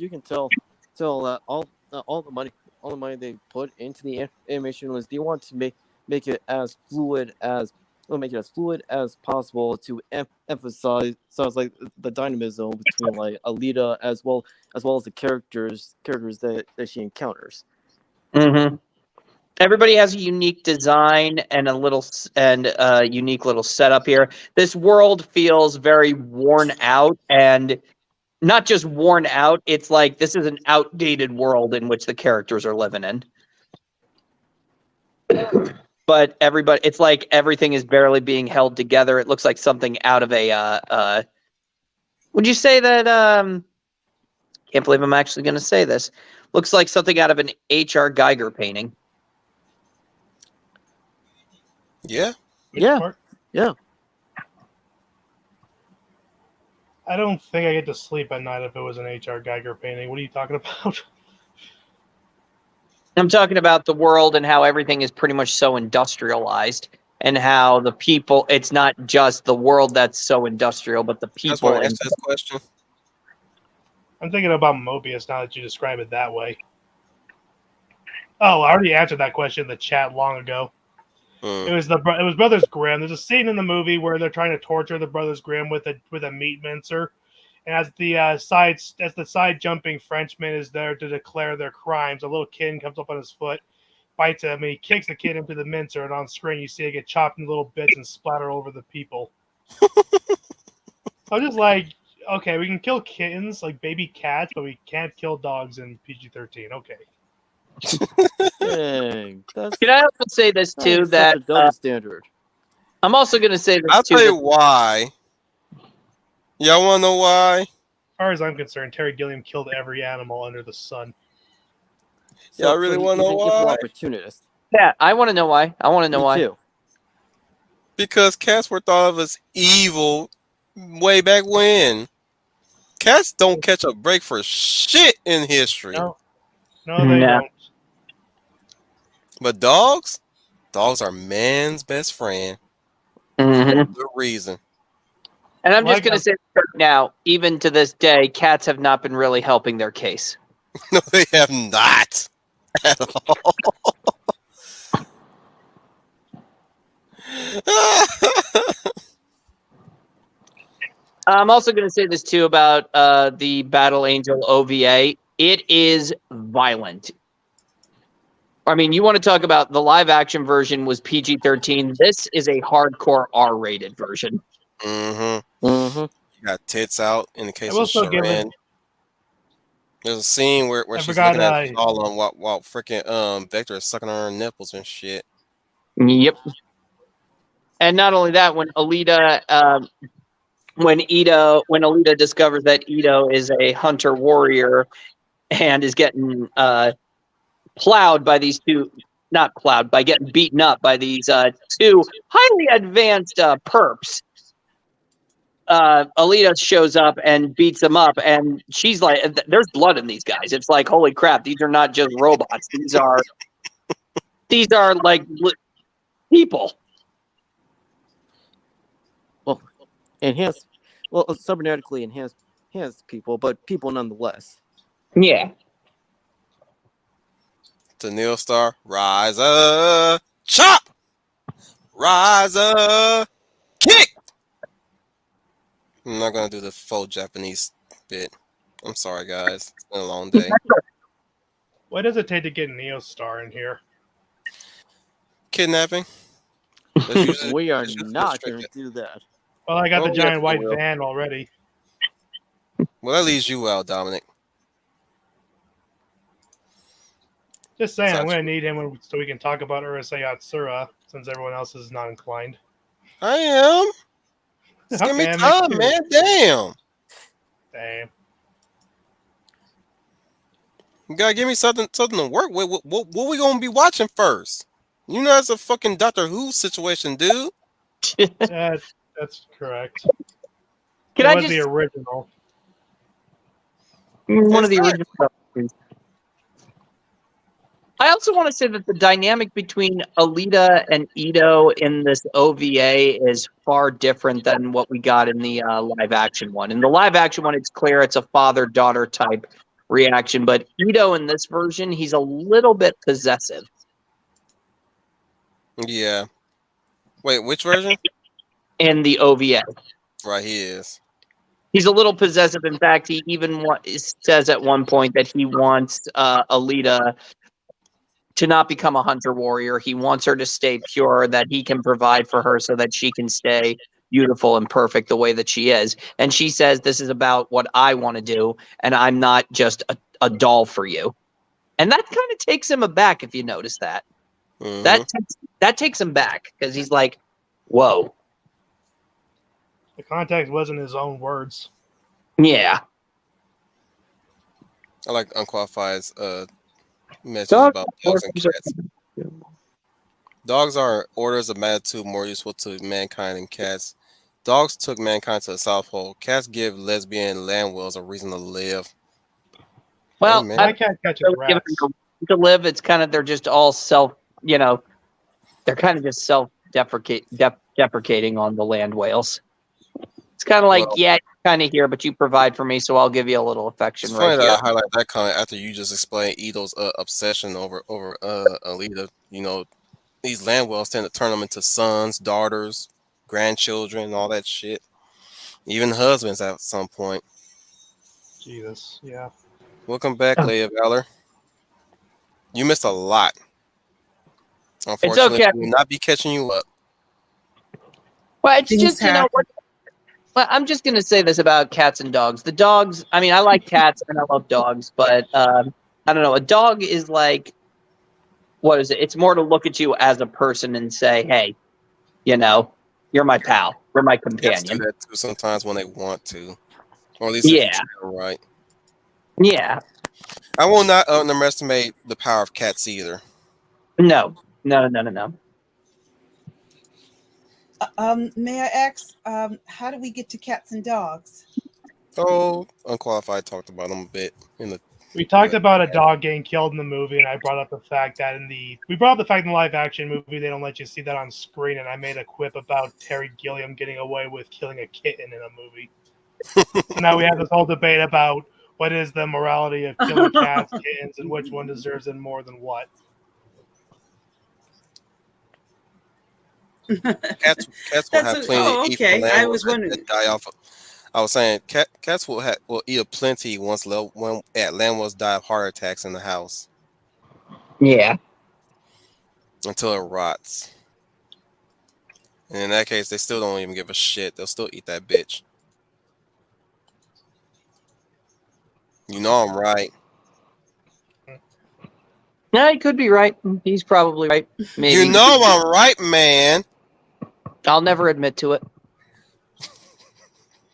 you can tell that all the money they put into the animation was they want to make it as fluid as possible to emphasize like the dynamism between like Alita as well as the characters that she encounters. Mm-hmm. Everybody has a unique design and a unique little setup here. This world feels very worn out, and not just worn out. It's like this is an outdated world in which the characters are living in. But it's like everything is barely being held together. It looks like something out of a. Would you say that? Can't believe I'm actually going to say this. Looks like something out of an H.R. Geiger painting. Yeah. Which Yeah. part? Yeah. I don't think I get to sleep at night if it was an H.R. Geiger painting. What are you talking about? I'm talking about the world and how everything is pretty much so industrialized, and how the people, it's not just the world that's so industrial, but the That's why people. I answered this question. I'm thinking about Mobius now that you describe it that way. Oh, I already answered that question in the chat long ago. It was Brothers Grimm. There's a scene in the movie where they're trying to torture the Brothers Grimm with a meat mincer, and as the side jumping Frenchman is there to declare their crimes, a little kid comes up on his foot, bites him, and he kicks the kid into the mincer, and on screen you see it get chopped into little bits and splatter over the people. I'm just like, okay, we can kill kittens like baby cats, but we can't kill dogs in PG-13. Okay. Dang, that's Can I also say this too? such That a double standard. I'm also going to say this I'll too. tell you why. Y'all want to know why? As far as I'm concerned, Terry Gilliam killed every animal under the sun. Y'all really wanna know why? Opportunist. Yeah, I want to know why. I want to know why. Too. Because cats were thought of as evil way back when. Cats don't catch a break for shit in history. No, they No. don't. But dogs are man's best friend. Mhm. The reason. And I'm just Like going to say right now, even to this day, cats have not been really helping their case. No, they have not at all. I'm also going to say this too about the Battle Angel OVA. It is violent. I mean, you want to talk about the live action version was PG-13. This is a hardcore R-rated version. Mm-hmm. Mm-hmm. You got tits out in the case will of still give Sharon. There's a scene where I she's forgot, looking at all on while freaking Vector is sucking on her nipples and shit. Yep. And not only that, when Alita discovers that Ito is a hunter warrior and is getting plowed by these two, not plowed, by getting beaten up by these two highly advanced perps. Alita shows up and beats them up, and she's like, "There's blood in these guys." It's like, holy crap! These are not just robots. These are like people. Enhanced, cybernetically enhanced people, but people nonetheless. Yeah. To Neil Star, rise up, chop, rise up, kick. I'm not gonna do the full Japanese bit. I'm sorry, guys. It's been a long day. What does it take to get Neostar in here? Kidnapping. We are not going to do that. Well, I got Oh, the yes, giant we white will. van already. Well, that leaves you out, Dominic. Just saying, I'm Such- going to need him so we can talk about Urusei Yatsura, since everyone else is not inclined. I am. Just give me Okay, time, me too. man. Damn. Damn. You gotta give me something to work with. What we gonna be watching first? You know that's a fucking Doctor Who situation, dude. That's correct. Can It I was just the original. one of the Exactly. original? I also want to say that the dynamic between Alita and Ito in this OVA is far different than what we got in the live action one. In the live action one, it's clear it's a father-daughter type reaction, but Ito in this version, he's a little bit possessive. Yeah. Wait, which version? In the OVA, Right, he is. he's a little possessive. In fact, he even says at one point that he wants Alita to not become a hunter warrior. He wants her to stay pure, that he can provide for her so that she can stay beautiful and perfect the way that she is. And she says, this is about what I want to do, and I'm not just a doll for you. And that kind of takes him aback, if you notice that. Mhm. That takes him back, because he's like, whoa. The context wasn't his own words. Yeah. I like Unqualified's message Dog- about dogs and cats. Dogs are orders of magnitude more useful to mankind than cats. Dogs took mankind to the South Pole. Cats give lesbian land whales a reason to live. Well, Hey, man. My cat catches really give rats. them a to live. It's kind of, they're just all they're kind of just deprecating on the land whales. It's kind of like, Well- yeah, you're kind of here, but you provide for me, so I'll give you a little affection It's funny right that here. I highlight that comment after you just explained Ito's obsession over Alita. You know, these landwells tend to turn them into sons, daughters, grandchildren, all that shit. Even husbands at some point. Jesus, yeah. Welcome back, Leia Valor. You missed a lot. It's Unfortunately, okay. we will not be catching you up. Well, it's Things just, you know, happen. well, I'm just going to say this about cats and dogs. The dogs, I mean, I like cats and I love dogs, but I don't know. A dog is like, what is it? It's more to look at you as a person and say, hey, you know, you're my pal. You're my Cats do companion. that too sometimes when they want to. Or at least if you Yeah. treat them right. Yeah. I will not underestimate the power of cats either. No. No, no, no, no. May I ask, how do we get to cats and dogs? Oh, Unqualified talked about them a bit in the. We talked about a dog getting killed in the movie, and I brought up the fact that in the live action movie they don't let you see that on screen, and I made a quip about Terry Gilliam getting away with killing a kitten in a movie. So now we have this whole debate about what is the morality of killing cats, kittens, and which one deserves it more than what. Cats will have plenty to eat from okay. I landlords was wondering. that die off. I was saying cats will eat a plenty when landlords die of heart attacks in the house Yeah. until it rots. And in that case, they still don't even give a shit. They'll still eat that bitch. You know I'm right. No, he could be right. He's probably right. Maybe. You know I'm right, man. I'll never admit to it.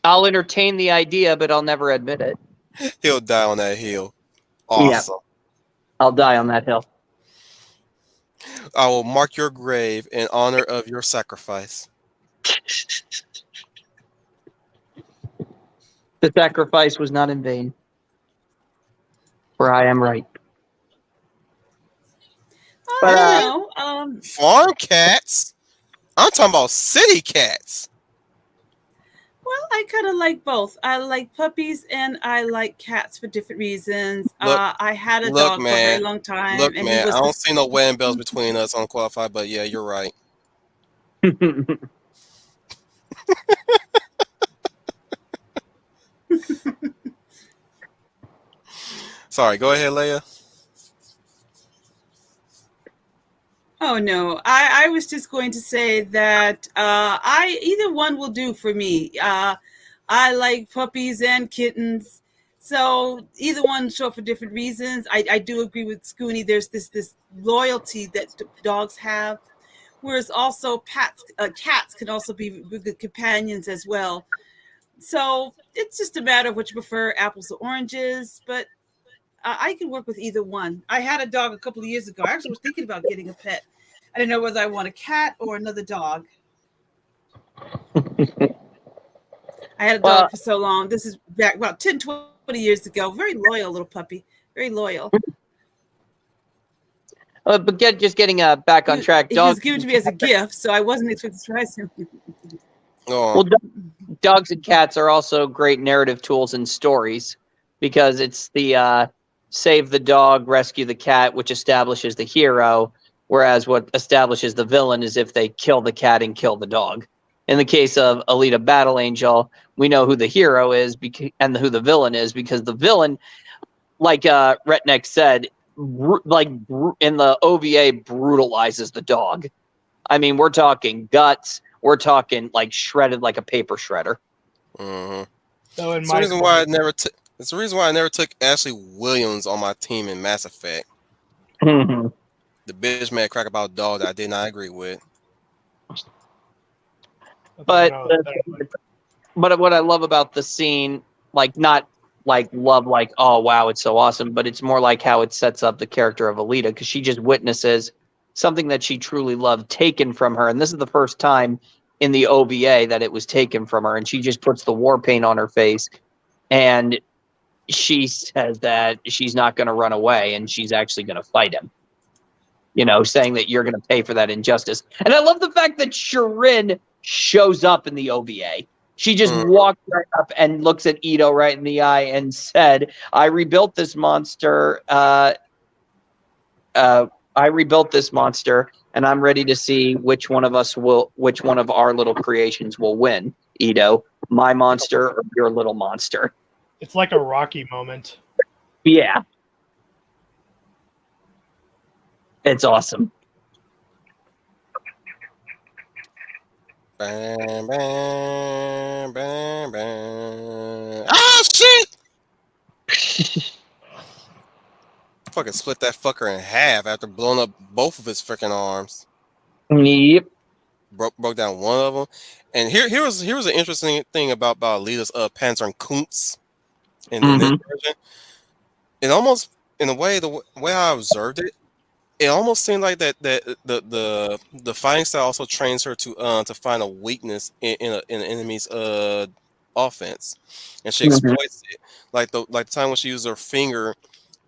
I'll entertain the idea, but I'll never admit it. He'll die on that hill. Awesome. I'll die on that hill. I will mark your grave in honor of your sacrifice. The sacrifice was not in vain. For I am right. I don't know. Farm cats? I'm talking about city cats. Well, I kind of like both. I like puppies and I like cats for different reasons. I had a dog for a very long time. Look, and man, he was I don't see no wedding bells between us Unqualified, but yeah, you're right. Sorry, go ahead, Leia. Oh no, I was just going to say that either one will do for me. I like puppies and kittens, so either one show for different reasons. I do agree with Scooney. There's this loyalty that dogs have, whereas also cats can also be good companions as well. So it's just a matter of what you prefer, apples or oranges. But I can work with either one. I had a dog a couple of years ago. I actually was thinking about getting a pet. I didn't know whether I want a cat or another dog. I had a dog for so long. This is back about 10, 20 years ago. Very loyal little puppy. Very loyal. But getting back on track. He was given to me as a gift, so I wasn't expecting to surprise him. Well, dogs and cats are also great narrative tools in stories because it's the save the dog, rescue the cat, which establishes the hero, whereas what establishes the villain is if they kill the cat and kill the dog. In the case of Alita Battle Angel, we know who the hero is and who the villain is because the villain, like Retnick said, in the OVA brutalizes the dog. I mean, we're talking guts. We're talking like shredded like a paper shredder. Mm-hmm. So it's the reason why I never took Ashley Williams on my team in Mass Effect. Mm-hmm. The bitch made a crack about dog that I did not agree with. But what I love about the scene, like not like love, like oh wow, it's so awesome, but it's more like how it sets up the character of Alita because she just witnesses something that she truly loved taken from her, and this is the first time in the OVA that it was taken from her, and she just puts the war paint on her face, and she says that she's not going to run away, and she's actually going to fight him. You know, saying that you're going to pay for that injustice. And I love the fact that Shirin shows up in the OVA. She just walked right up and looks at Ito right in the eye and said, I rebuilt this monster. and I'm ready to see which one of our little creations will win. Ito, my monster or your little monster? It's like a Rocky moment. Yeah, it's awesome. Bam, bam, bam, bam. Ah, shit! Fucking split that fucker in half after blowing up both of his freaking arms. Yep. Broke down one of them. And here was an interesting thing about Alita's Panzer Kunz in this version. It almost, in a way, the way I observed it, it almost seemed like that the fighting style also trains her to find a weakness in an enemy's offense, and she exploits it. Like the time when she used her finger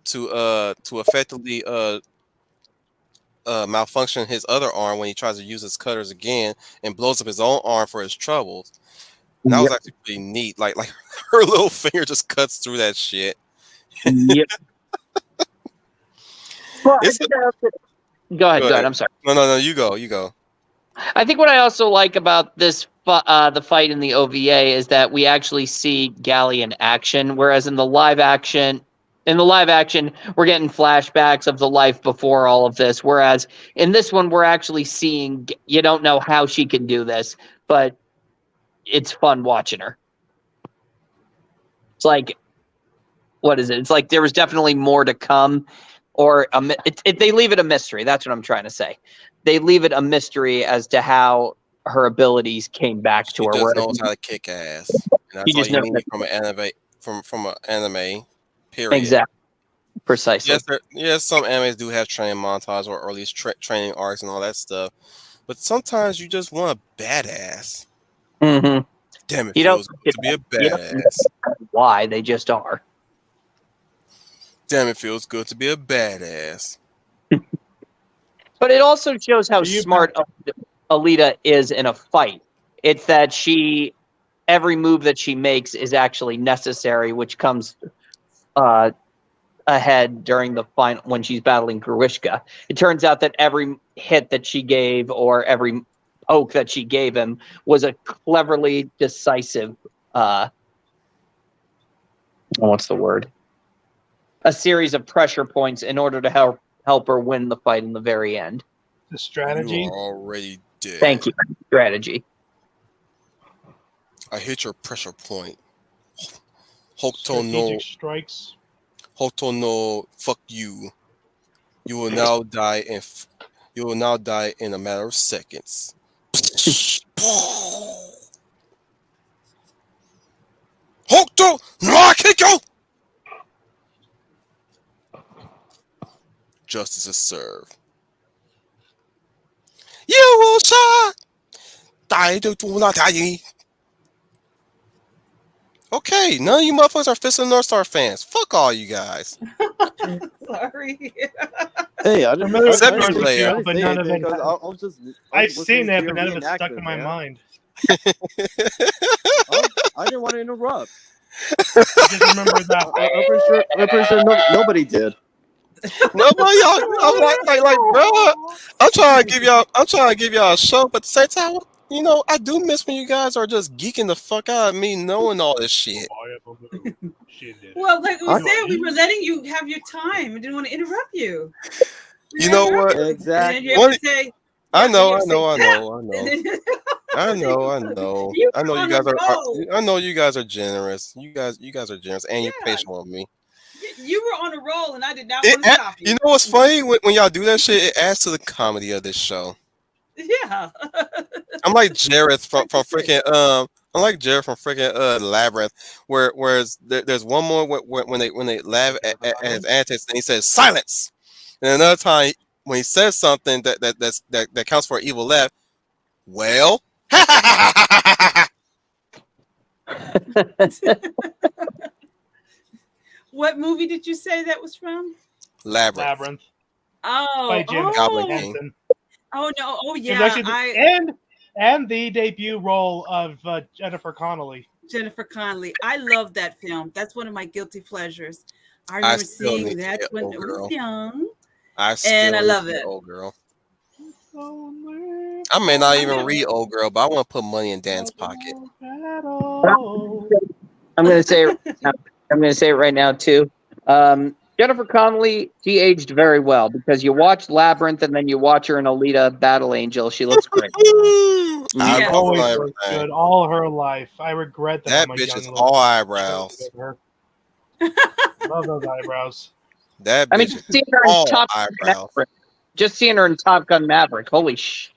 to effectively malfunction his other arm when he tries to use his cutters again and blows up his own arm for his troubles. And that was actually pretty neat. Like her little finger just cuts through that shit. Yep. Well, go ahead. I'm sorry. No. You go. I think what I also like about this the fight in the OVA is that we actually see Gally in action, whereas in the live action, we're getting flashbacks of the life before all of this. Whereas in this one, we're actually seeing. You don't know how she can do this, but it's fun watching her. It's like, what is it? It's like there was definitely more to come. Or they leave it a mystery. That's what I'm trying to say. They leave it a mystery as to how her abilities came back to her. She just knows how to kick ass. And that's all you need from an anime. From an anime, period. Exactly. Precisely. Yes, some animes do have training montage or at least training arcs and all that stuff. But sometimes you just want a badass. Mm-hmm. Damn, it feels good to be a badass. Why? They just are. Damn, it feels good to be a badass. But it also shows how smart Alita is in a fight. It's that every move that she makes is actually necessary, which comes ahead during the final when she's battling Gruishka. It turns out that every hit that she gave or every poke that she gave him was a cleverly decisive. What's the word? A series of pressure points in order to help her win the fight in the very end. The strategy. You are already dead. Thank you. Strategy. I hit your pressure point. Strategic strikes. Hoto no, fuck you. You will now die in a matter of seconds. Hoto no Akiko! Justice is served. You will shot! Okay, none of you motherfuckers are Fist of the North Star fans. Fuck all you guys. Sorry. Hey, I didn't Except I didn't you, say- Leia. I didn't say anything because I was just. I've seen it, but none of it's stuck in my mind. I didn't want to interrupt. I just remember that. I'm pretty sure nobody did. Nobody, I'm like, bro. I'm trying to give y'all a show, but at the same time, you know, I do miss when you guys are just geeking the fuck out of me knowing all this shit. Well, like we said, we were letting you have your time. We didn't want to interrupt you. You know what? Exactly. I know. I know you guys are generous. You guys are generous, and you're patient with me. You were on a roll, and I did not want to stop you. You know what's funny? When y'all do that shit, it adds to the comedy of this show. Yeah. I'm like Jareth from freaking I'm like Jareth from freaking Labyrinth, whereas there's one more when they laugh at his antics and he says silence, and another time when he says something that counts for an evil laugh. Well, What movie did you say that was from? Labyrinth. Oh, By Jim Goblin Henson. King. Oh no! Oh It was yeah! actually and the debut role of Jennifer Connelly. Jennifer Connelly. I love that film. That's one of my guilty pleasures. I remember seeing that when I was young. I love it. Old girl. I may not even read Old Girl, but I want to put money in Dan's pocket. I'm going to say it right now. I'm going to say it right now too. Jennifer Connelly, she aged very well because you watch Labyrinth and then you watch her in Alita Battle Angel. She looks great. Eyebrows Always and looked everything. good all her life. I regret that, That I'm a bitch young is little all kid. eyebrows. Love those eyebrows. That I mean, bitch just is seeing her in all Top Gun eyebrows. Maverick. Just seeing her in Top Gun Maverick. Holy shit.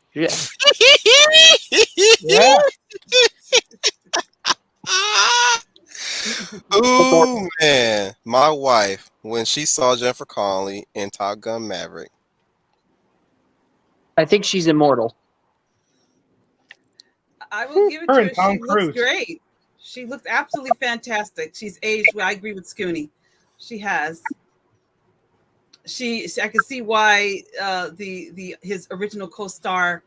Yeah. Ooh, man. My wife, when she saw Jennifer Connelly in Top Gun Maverick, I think she's immortal. I will give it Her to and her. Tom She Cruise. looks great. She looks absolutely fantastic. She's aged well. I agree with Scooney. She has. I can see why his original co-star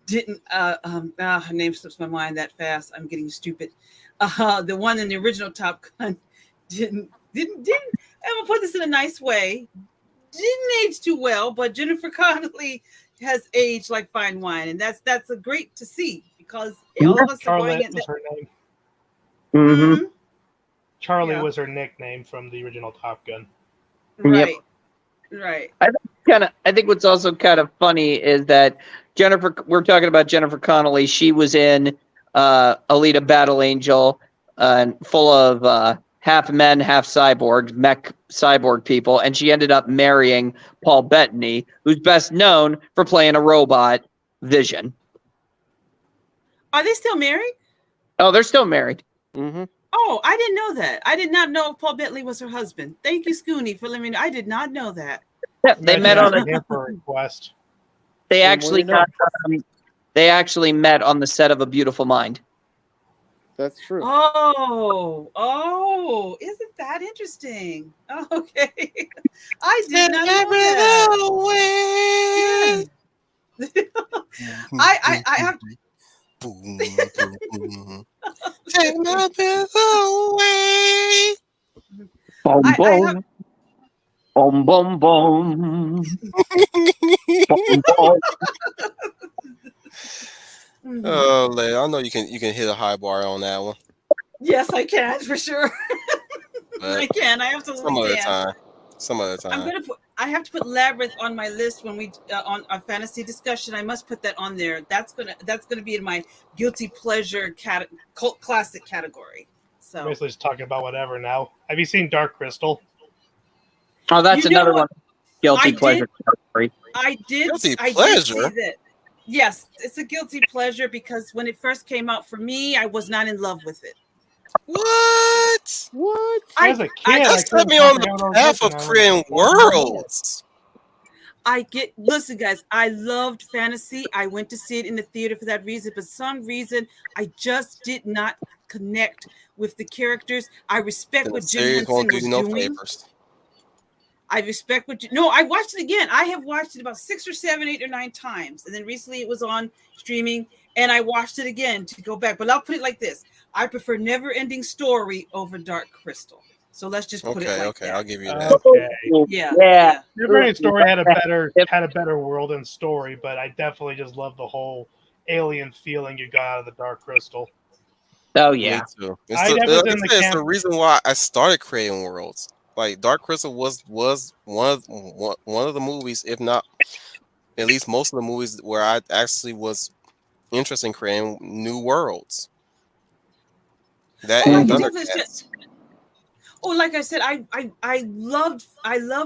didn't her name slips my mind that fast. I'm getting stupid. The one in the original Top Gun didn't I'm gonna put this in a nice way. Didn't age too well, but Jennifer Connelly has aged like fine wine, and that's a great to see because all of us are going Charlotte in was her name. Mm-hmm. Charlie Yeah. was her nickname from the original Top Gun. Right. Right. I think what's also kind of funny is that we're talking about Jennifer Connelly. She was in Alita Battle Angel, full of half men, half cyborgs, mech cyborg people, and she ended up marrying Paul Bettany, who's best known for playing a robot, Vision. Are they still married? Oh, they're still married. Mm-hmm. Oh, I didn't know that. I did not know Paul Bentley was her husband. Thank you, Scooney, for letting me know. I did not know that. Yeah, they met on a. him for a request. They Well, actually you know. they actually met on the set of A Beautiful Mind. That's true. Oh, isn't that interesting? Oh, okay. I did not know that. Yeah. I have boom, boom, boom. Take my breath away. Boom, I boom. have Boom, boom, boom. Boom, boom. Oh, Leia, I know you can hit a high bar on that one. Yes, I can for sure. I But can. I absolutely some other can. time. Some other time. I have to put Labyrinth on my list when we on our fantasy discussion. I must put that on there. That's gonna be in my guilty pleasure cult classic category. So Basically just talking about whatever now. Have you seen Dark Crystal? Oh, that's You know another what? one. Guilty I pleasure category. I did Guilty see pleasure? that. Yes, it's a guilty pleasure because when it first came out for me, I was not in love with it. What? As a kid, I Just set couldn't me on comprehend what the I was path of looking at. creating worlds. Listen, guys, I loved fantasy. I went to see it in the theater for that reason, but some reason I just did not connect with the characters. I respect Then the what Jim series Henson won't do was you no doing. favors. I respect no, I watched it again. I have watched it about 6 or 7, 8 or 9 times. And then recently it was on streaming and I watched it again to go back. But I'll put it like this. I prefer Never Ending Story over Dark Crystal. So let's just put it like that. I'll give you that. Okay. Yeah. Neverending Story had a better world and story, but I definitely just love the whole alien feeling you got out of the Dark Crystal. Oh Me yeah. too. I It's the reason why I started creating worlds. Like Dark Crystal was one of the movies, if not at least most of the movies, where I actually was interested in creating new worlds. That Oh, I and can definitely Thundercats. like I said, I loved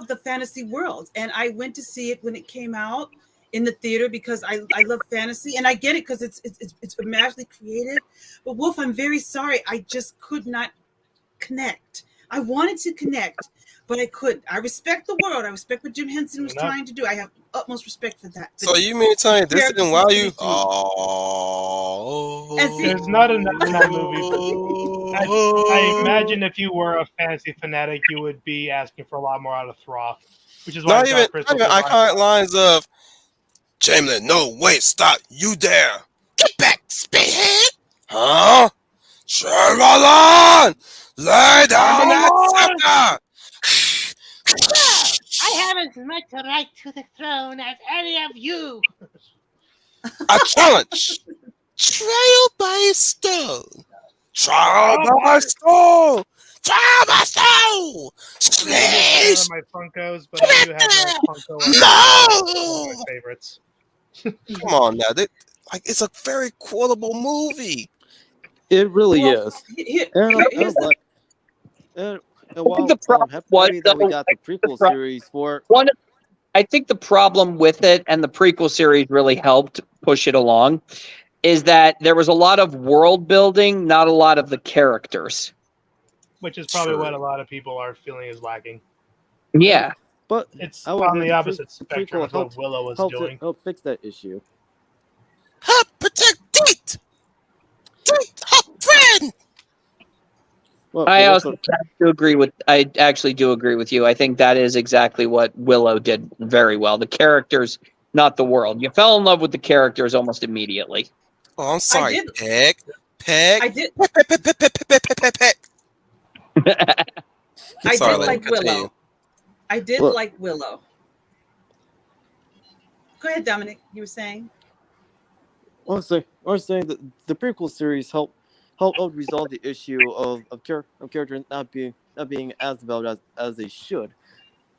the fantasy world, and I went to see it when it came out in the theater because I love fantasy, and I get it because it's imaginatively creative. But Wolf, I'm very sorry, I just could not connect. I wanted to connect, but I couldn't. I respect the world. I respect what Jim Henson was trying to do. I have utmost respect for that. So you mean to tell me this didn't wow you? There's not enough in that movie. I imagine if you were a fantasy fanatic, you would be asking for a lot more out of Throth, which is why Not even iconic lines of Chamberlain. No, wait, stop! You dare! Get back, speedhead! Huh? Chamberlain! Lay down that scepter! I haven't as much right to the throne as any of you. A challenge. Trail by stone. Trial by stone. Trial by stone. I'm not the biggest fan of Slash. my Funkos, but I do have a Funko of one of my No. favorites. Come on now. It's a very quotable movie. It really Well, is. And here's I'm glad. And I think while the I'm problem happy that we though, got the prequel pro- series for one. I think the problem with it, and the prequel series really helped push it along, is that there was a lot of world building, not a lot of the characters. Which is probably what a True. lot of people are feeling is lacking. Yeah. but It's on however the opposite spectrum prequel of what Willow was doing. helped fix that issue. Help protect Date. Date her friend. Well, I what's also do agree with. I actually do agree with you. I think that is exactly what Willow did very well. The characters, not the world. You fell in love with the characters almost immediately. Oh, I'm I sorry. did. Peg. Peg. I did. Peck, peck, peck, peck, peck, peck, peck, peck, peck. I Sorry, did let like me continue. Willow. I did Look. like Willow. Go ahead, Dominic. You were saying. I was saying that the prequel series helped resolve the issue of characters not being as developed as they should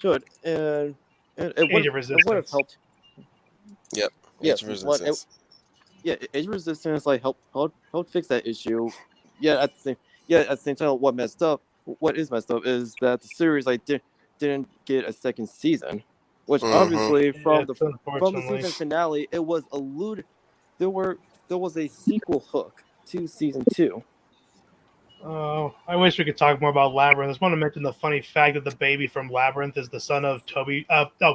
and Age of it would have Resistance. helped. Yep. Yes, Age of Resistance. Age of Resistance like helped fix that issue. At the same time, what is messed up is that the series didn't get a second season, which Mhm. obviously from Yes, the unfortunately. season finale it was alluded there was a sequel hook to season 2. Oh, I wish we could talk more about Labyrinth. I just want to mention the funny fact that the baby from Labyrinth is the son of Toby.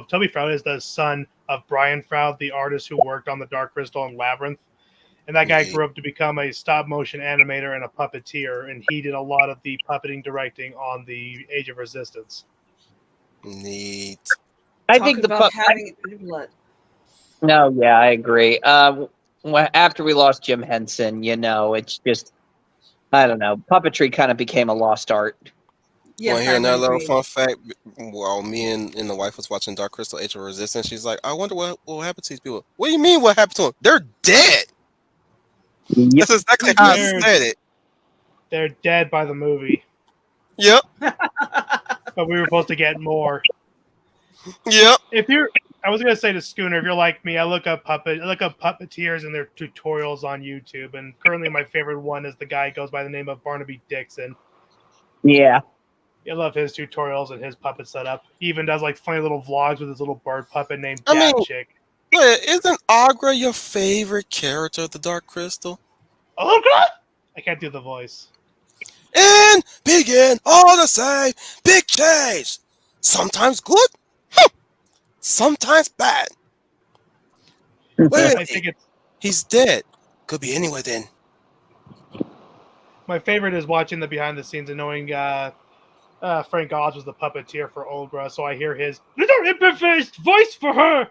Toby Froud is the son of Brian Froud, the artist who worked on the Dark Crystal and Labyrinth. And that guy Neat. grew up to become a stop motion animator and a puppeteer, and he did a lot of the puppeting directing on the Age of Resistance. Neat. I Talk think the about having blood. No, yeah, I agree. After we lost Jim Henson, it's just I don't know. Puppetry kind of became a lost art. Want Yes, to I hear would another little agree. fun fact? While me and the wife was watching Dark Crystal Age of Resistance, she's like, I wonder what will happen to these people. What do you mean what happened to them? They're dead. Yep. That's exactly how I They're- said it. They're dead by the movie, Yep. but we were supposed to get more. Yep. I was gonna say to Schooner, if you're like me, I look up puppeteers and their tutorials on YouTube, and currently my favorite one is the guy who goes by the name of Barnaby Dixon. Yeah. I love his tutorials and his puppet setup. He even does like funny little vlogs with his little bird puppet named I mean- Dab Chick. But isn't Agra your favorite character of the Dark Crystal? Oh God! I can't do the voice. And begin all the same. Big change. Sometimes good, sometimes bad. Wait, I think it's he's dead. Could be anywhere then. my favorite is watching the behind the scenes and knowing Frank Oz was the puppeteer for Olgra, so I hear his little improvised voice for her.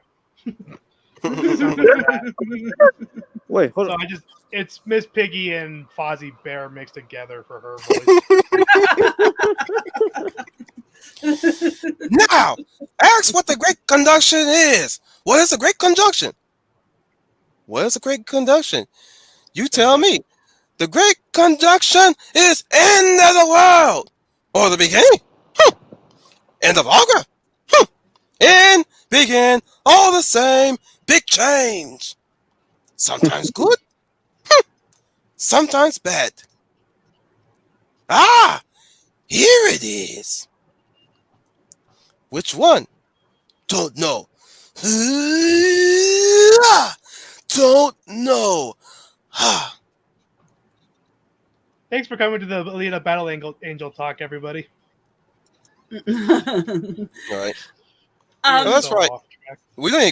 Wait, hold So on. it's Miss Piggy and Fozzie Bear mixed together for her voice. Now, ask what the great conjunction is. What is a great conjunction? What is a great conjunction? You tell me. The great conjunction is end of the world. Or the beginning. End of Agra. And begin all the same. Big change. Sometimes good. Sometimes bad. Ah, here it is. Which one? Don't know. Don't know. Thanks for coming to the Alita Battle Angel talk, everybody. All right. Um, Oh, that's So right. off track. We don't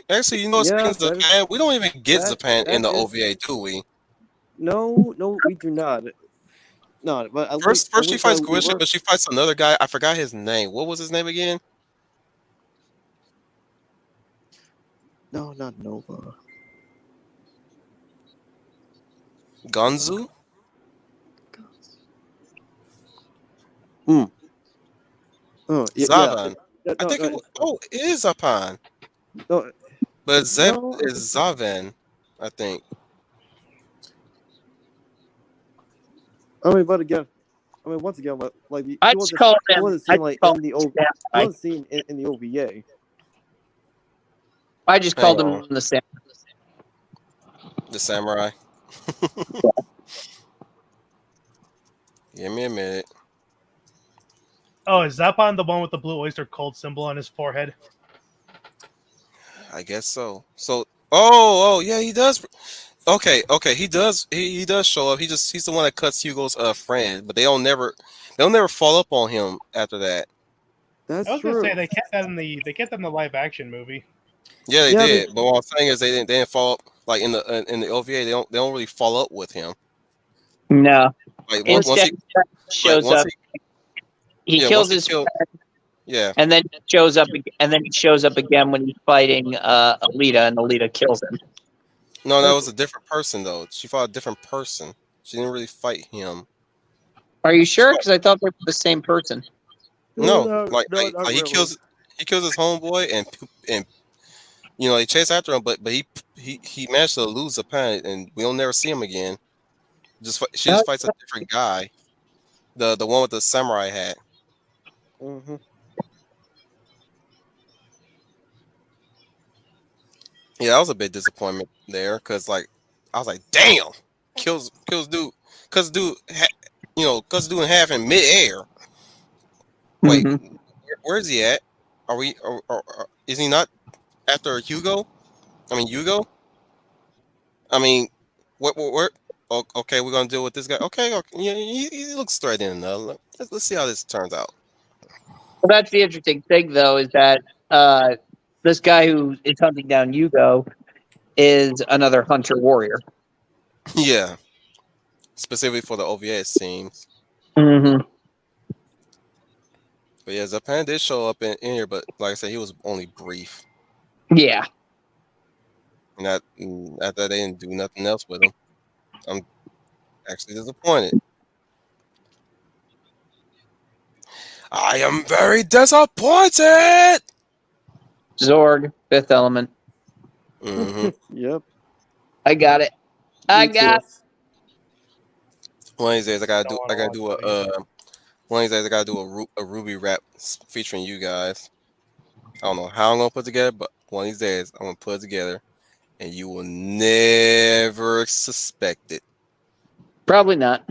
actually. You know, Yeah, speaking of that is- Japan, we don't even get that- Japan in the that is- OVA, do we? No, we do not. No, but at First least she fights we Grisha, were- but she fights another guy. I forgot his name. What was his name again? No, not Nova. Gonzu? Oh, Zavan. Yeah, I think it was, it is Zapan. no, But No, is Zaven. I think. I mean, but again, I mean, once again, like he I just call he him. wasn't I seen just like call in the him he Samurai. wasn't seen in the OVA. I just Hang called on. him the Samurai. The samurai. Give me a minute. Oh, is Zapon the one with the blue oyster cult symbol on his forehead? I guess so. Oh, yeah, he does. Okay, he does show up. He's the one that cuts Hugo's friend, but they'll never follow up on him after that. That's I was gonna say true. they kept that in the live action movie. Yeah, they Yeah, did. But what I'm saying is they didn't follow up like in the OVA. They don't really follow up with him. No. Like once Instead, he he like shows once up. He once kills he his killed yeah. and then he shows up. And then he shows up again when he's fighting Alita, and Alita kills him. No, that was a different person though. She fought a different person. She didn't really fight him. Are you sure? Because I thought they were the same person. No, no, not he really. kills his homeboy and he chased after him, but he managed to lose the pen and we'll never see him again. She just fights a different guy, the one with the samurai hat. Mm-hmm. Yeah, that was a big disappointment there because like I was like, damn, kills dude, cuts dude in half in midair. Wait, Mm-hmm. where is he at? Is he not after Hugo? I mean Hugo. I mean, where? Okay, we're gonna deal with this guy. Okay, yeah, he looks threatening enough. Let's see how this turns out. Well, that's the interesting thing, though, is that this guy who is hunting down Yugo is another hunter warrior. Yeah, specifically for the OVA, it seems. Mm-hmm. But yeah, Zapan did show up in here, but like I said, he was only brief. Yeah. And after that, they didn't do nothing else with him. I'm actually disappointed. I am very disappointed. Zorg, Fifth Element. hmm Yep. I got it. I Me got too. One of these days, Don't wanna watch that one of these days, I gotta do a Ruby rap featuring you guys. I don't know how I'm gonna put it together, but one of these days, I'm gonna put it together, and you will never suspect it. Probably not.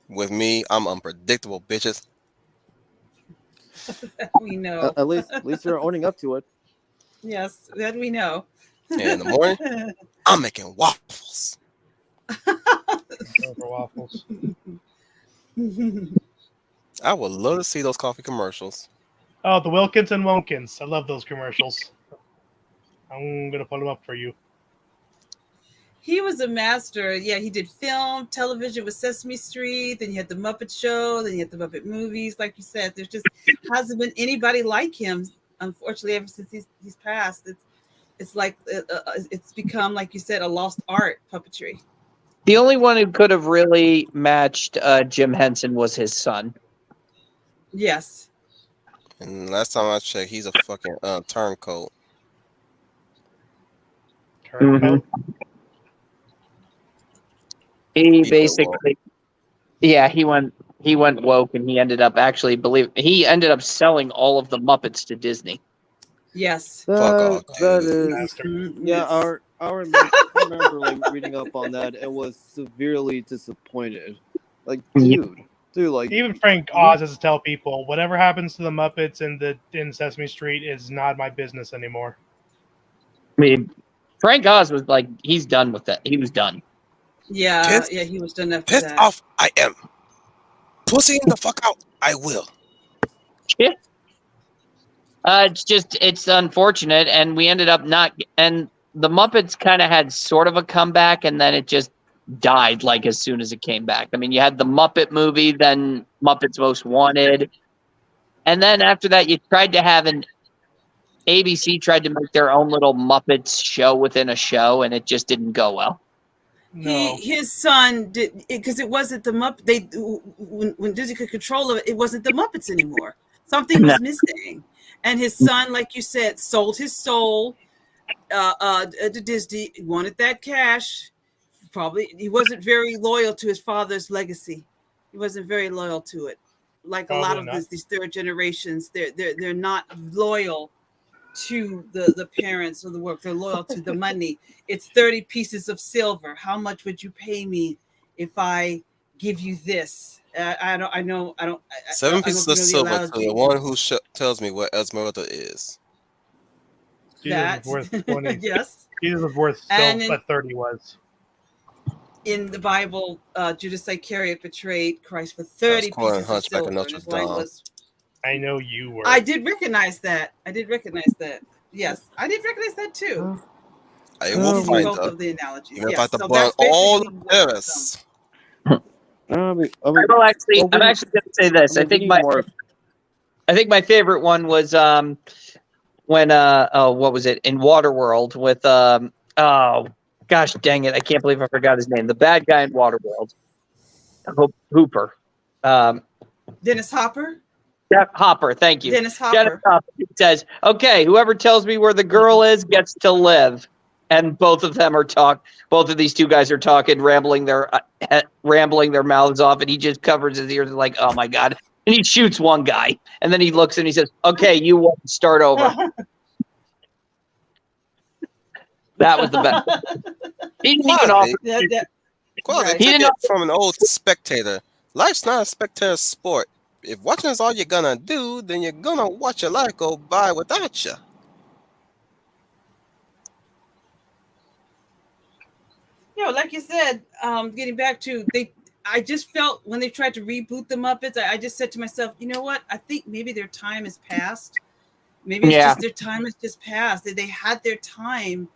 With me, I'm unpredictable, bitches. We know. At least you're owning up to it. Yes, that we know. And in the morning, I'm making waffles. for waffles. I would love to see those coffee commercials. Oh, the Wilkins and Wonkins. I love those commercials. I'm gonna put them up for you. He was a master. Yeah, he did film, television with Sesame Street. Then you had the Muppet Show. Then you had the Muppet movies. Like you said, there's just hasn't been anybody like him. Unfortunately, ever since he's passed, it's like it's become, like you said, a lost art, puppetry. The only one who could have really matched Jim Henson was his son. Yes. And last time I checked, he's a fucking turncoat. Turncoat. He went basically, yeah, he went woke, and he ended up he ended up selling all of the Muppets to Disney. Yes. Fuck off, That dude. is. Bastard. Yeah, I remember like reading up on that and was severely disappointed. Like, dude, like Even Frank Oz has to tell people whatever happens to the Muppets in Sesame Street is not my business anymore. I mean, Frank Oz was like, he's done with that. He was done. Yeah. Pissed- Yeah. He was done after Pissed that. off I am. Pussy the fuck out. I will. Yeah. It's unfortunate, and we ended up and the Muppets kind of had sort of a comeback, and then it just died like as soon as it came back. I mean, you had the Muppet movie, then Muppets Most Wanted, and then after that, you tried to have ABC tried to make their own little Muppets show within a show, and it just didn't go well. No. His son did, because it wasn't the Muppet. When Disney could control it, it wasn't the Muppets anymore. Something was missing, and his son, like you said, sold his soul Disney wanted that cash. Probably he wasn't very loyal to his father's legacy. He wasn't very loyal to it. Like a lot Probably of not. these third generations, they're not loyal to the parents or the work. They're loyal to the money. It's 30 pieces of silver. How much would you pay me if I give you this? I don't. I know. I don't. Seven I don't know pieces if you of know the silver to the analogy. one who tells me what Esmeralda is. Jesus was That worth 20. yes. Jesus was worth still And in, what 30 was. in the Bible, Judas Iscariot betrayed Christ for I was 30 quoting pieces of Hunchback of silver, and Notre his line Dame. was, I know you were. I did recognize that. I did recognize that. Yes, I did recognize that too. I will Using find both her, of the analogies. even if I Yes. have to So burn that's all the basically what it's Paris. I mean, I will actually. well, I'm actually going to say this. I mean, we need more. I think my favorite one was when what was it in Waterworld with oh gosh dang it, I can't believe I forgot his name. The bad guy in Waterworld, Hooper. Dennis Hopper. Jeff Hopper, thank you. Dennis Dennis Hopper. Hopper says, "Okay, whoever tells me where the girl is gets to live." And both of them are both of these two guys are talking, rambling their mouths off, and he just covers his ears like, "Oh my god!" And he shoots one guy, and then he looks and he says, "Okay, you won. Start over." That was the best. He didn't even offer. Quality, Right. take didn't it from an old spectator. Life's not a spectator sport. If watching is all you're gonna do, then you're gonna watch your life go by without you. Like you said, getting back to I just felt when they tried to reboot the Muppets, I just said to myself, you know what? I think maybe their time is past. Maybe it's just their time has just passed. They had their time,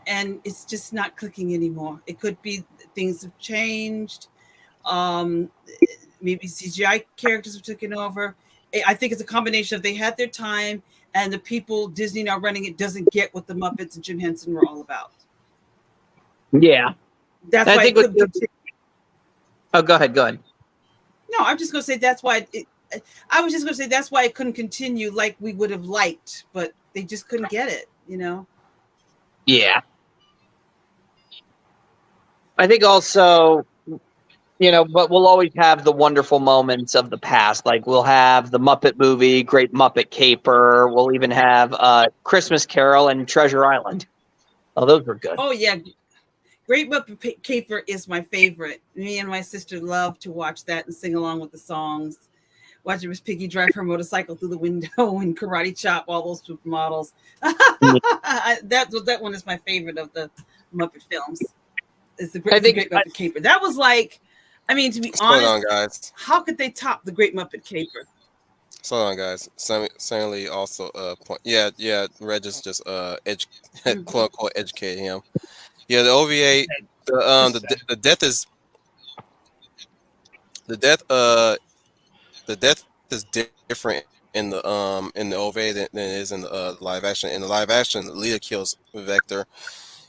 and it's just not clicking anymore. It could be things have changed. Maybe CGI characters have taken over. I think it's a combination of they had their time, and the people Disney now running it doesn't get what the Muppets and Jim Henson were all about. Yeah, that's why. Oh, go ahead. No, I'm just going to say that's why. I was just going to say that's why it couldn't continue like we would have liked, but they just couldn't get it. Yeah. I think also, but we'll always have the wonderful moments of the past. Like we'll have the Muppet movie, Great Muppet Caper. We'll even have Christmas Carol and Treasure Island. Oh, those were good. Oh, yeah. Great Muppet Caper is my favorite. Me and my sister love to watch that and sing along with the songs. Watching Miss Piggy drive her motorcycle through the window and karate chop all those supermodels. That one is my favorite of the Muppet films. It's the Great Muppet Caper. That was like, to be honest, guys. How could they top the Great Muppet Caper? Hold on, guys. Stanley also point. Yeah. Regis just quote unquote educate him. Yeah, the OVA, the death is different in the OVA than it is in the live action. In the live action, Alita kills Vector.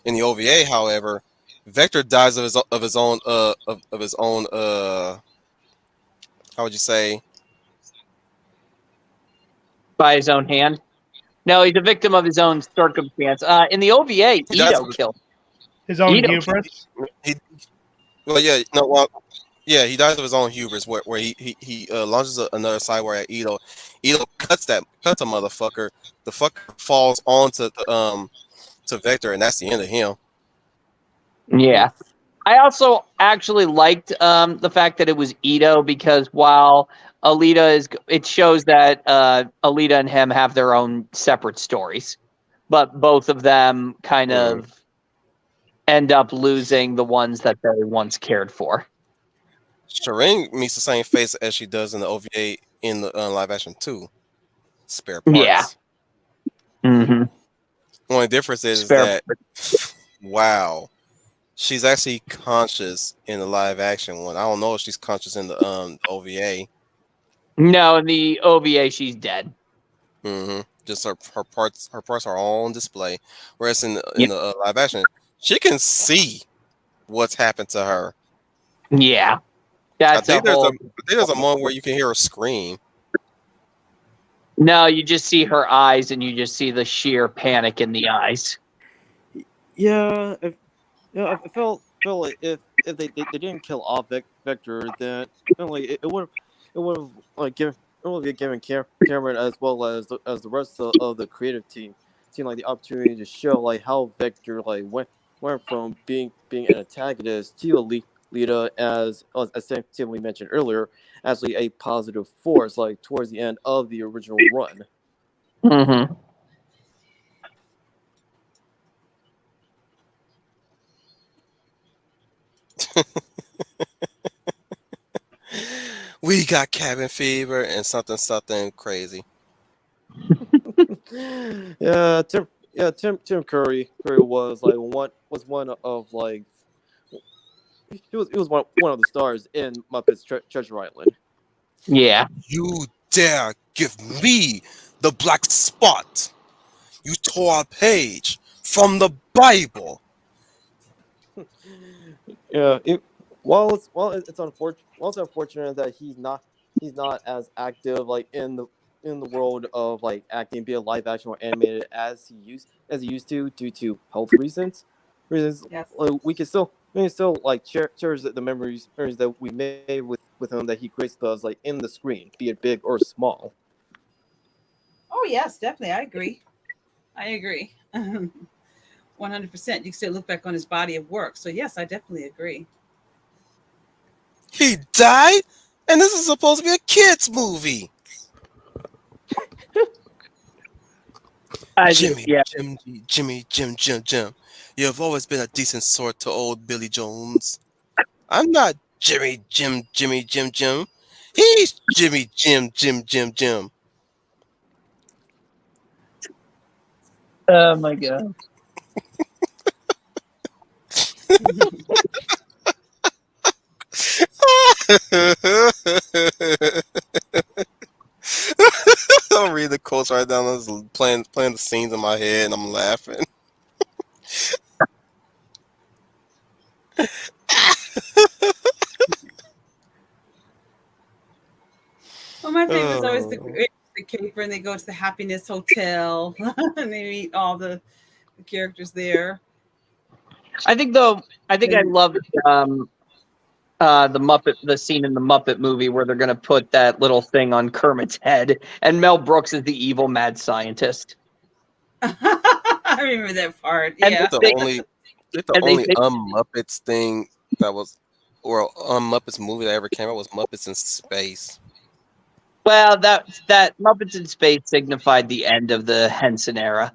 In the OVA, however, Vector dies of his own how would you say? By his own hand? No, he's a victim of his own circumstance. In the OVA, Ito killed his own hubris. He dies of his own hubris, where he launches another cyborg at Ito. Ito cuts a motherfucker. The fucker falls onto to Vector, and that's the end of him. Yeah, I also actually liked the fact that it was Ito, because while Alita it shows that Alita and him have their own separate stories, but both of them kind of end up losing the ones that they once cared for. Shireen meets the same face as she does in the OVA in the live action too. Spare parts. Yeah. Mm-hmm. Only difference is that wow, she's actually conscious in the live action one. I don't know if she's conscious in the OVA. No, in the OVA she's dead. Mm-hmm. Just her parts are all on display, whereas in the live action she can see what's happened to her. Yeah. I think there's a moment where you can hear her scream. No, you just see her eyes, and you just see the sheer panic in the eyes. Yeah, I felt like if they didn't kill off Vector, then like it would have like given Cameron as well as the rest of the creative team like the opportunity to show like how Vector like went from being an antagonist to Alita as Tim we mentioned earlier, actually a positive force like towards the end of the original run. Mm-hmm. We got cabin fever and something crazy. Tim Curry was one of like he was one of the stars in Muppets Treasure Island. Yeah. You dare give me the black spot? You tore a page from the Bible. Yeah, while it's unfortunate that he's not as active like in the world of like acting, be it live action or animated as he used to due to health reasons. Yes. Like, we can still like cherish the memories that we made with him that he graced us like in the screen, be it big or small. Oh yes, definitely. I agree. 100%. You can still look back on his body of work. So yes, I definitely agree. He died? And this is supposed to be a kid's movie. Yeah. Jim. You have always been a decent sort to old Billy Jones. I'm not Jim. He's Jim. Oh my god. I'm reading the quotes right now. I'm just playing the scenes in my head, and I'm laughing. Well, my favorite is always Oh. the caper, and they go to the Happiness Hotel, and they meet all the characters there. I think I love the scene in the Muppet movie where they're gonna put that little thing on Kermit's head, and Mel Brooks is the evil mad scientist. I remember that part. And Yeah. The they, only and they say, Muppets thing that was, or Muppets movie that ever came out was Muppets in Space. well, that Muppets in Space signified the end of the Henson era.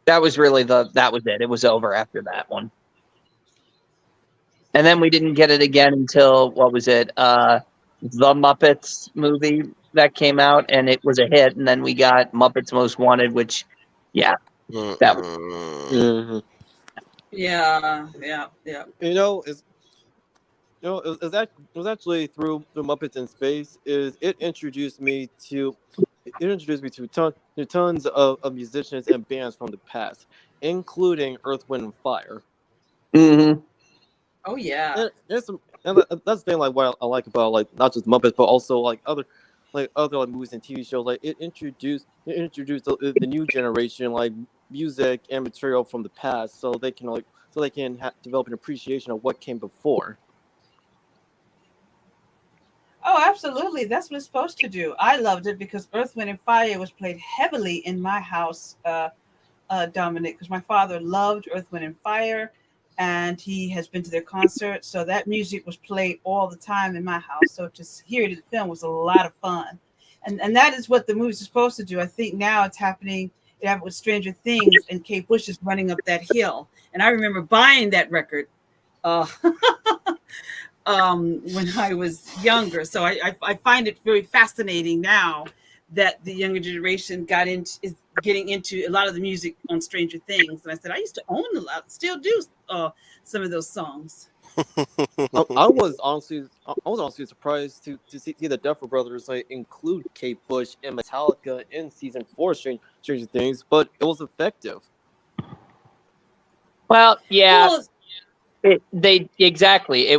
That was really that was it. It was over after that one. And then we didn't get it again until what was it? The Muppets movie that came out, and it was a hit. And then we got Muppets Most Wanted, which, yeah, that was. Mm-mm. Yeah. You know, it was actually through the Muppets in Space. It introduced me to tons of musicians and bands from the past, including Earth, Wind, and Fire. Mm-hmm. Oh yeah. That's the thing, like what I like about like not just Muppets, but also like other like movies and TV shows. Like it introduced the new generation like music and material from the past, so they can develop an appreciation of what came before. Oh, absolutely. That's what it's supposed to do. I loved it because Earth, Wind, and Fire was played heavily in my house, Dominic, because my father loved Earth, Wind, and Fire, and he has been to their concerts. So that music was played all the time in my house. So to hear it in the film was a lot of fun. And that is what the movies are supposed to do. I think now it's happening. It happened with Stranger Things, and Kate Bush is running up that hill. And I remember buying that record. Uh, when I was younger. So I find it very fascinating now that the younger generation is getting into a lot of the music on Stranger Things. And I said, I used to own a lot, still do some of those songs. I was honestly surprised to see the Duffer Brothers like include Kate Bush and Metallica in season 4 Stranger Things, but it was effective. Well, yeah. Well, It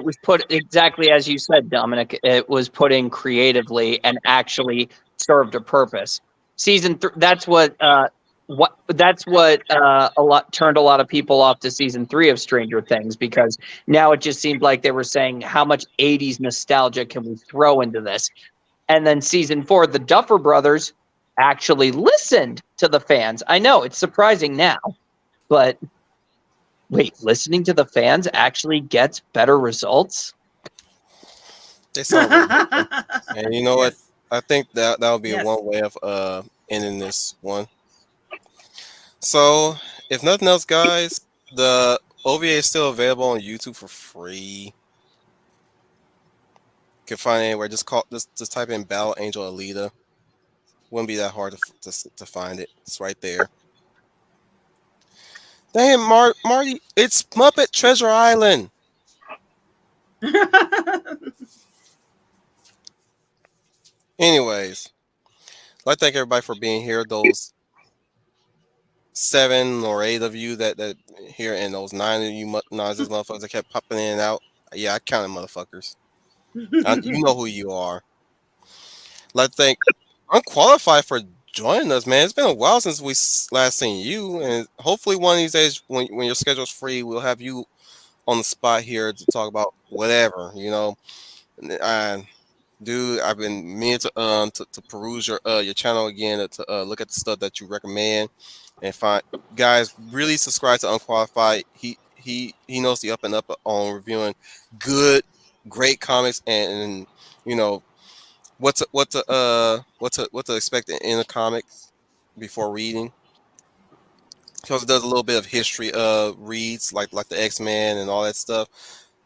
was put exactly as you said, Dominic. It was put in creatively and actually served a purpose. Season 3. That's what that's what a lot turned a lot of people off to season 3 of Stranger Things, because now it just seemed like they were saying, how much 80s nostalgia can we throw into this? And then season 4, the Duffer Brothers actually listened to the fans. I know it's surprising now, but wait, listening to the fans actually gets better results? They sound really good. And you know what? Yes. I think that would be Yes. one way of ending this one. So, if nothing else, guys, the OVA is still available on YouTube for free. You can find it anywhere. Just type in Battle Angel Alita. Wouldn't be that hard to find it. It's right there. Damn, Marty, it's Muppet Treasure Island. Anyways, I'd like to thank everybody for being here. Those 7 or 8 of you that here, and those 9 of you nonsense motherfuckers that kept popping in and out. Yeah, I counted motherfuckers. You know who you are. I'd like to thank Unqualified for joining us, man. It's been a while since we last seen you, and hopefully one of these days, when your schedule's free, we'll have you on the spot here to talk about whatever, you know. Dude, I've been meaning to peruse your channel again, to look at the stuff that you recommend, and find guys, really subscribe to Unqualified. He knows the up and up on reviewing great comics, and you know what to expect in a comic before reading. He also does a little bit of history reads like the X-Men and all that stuff.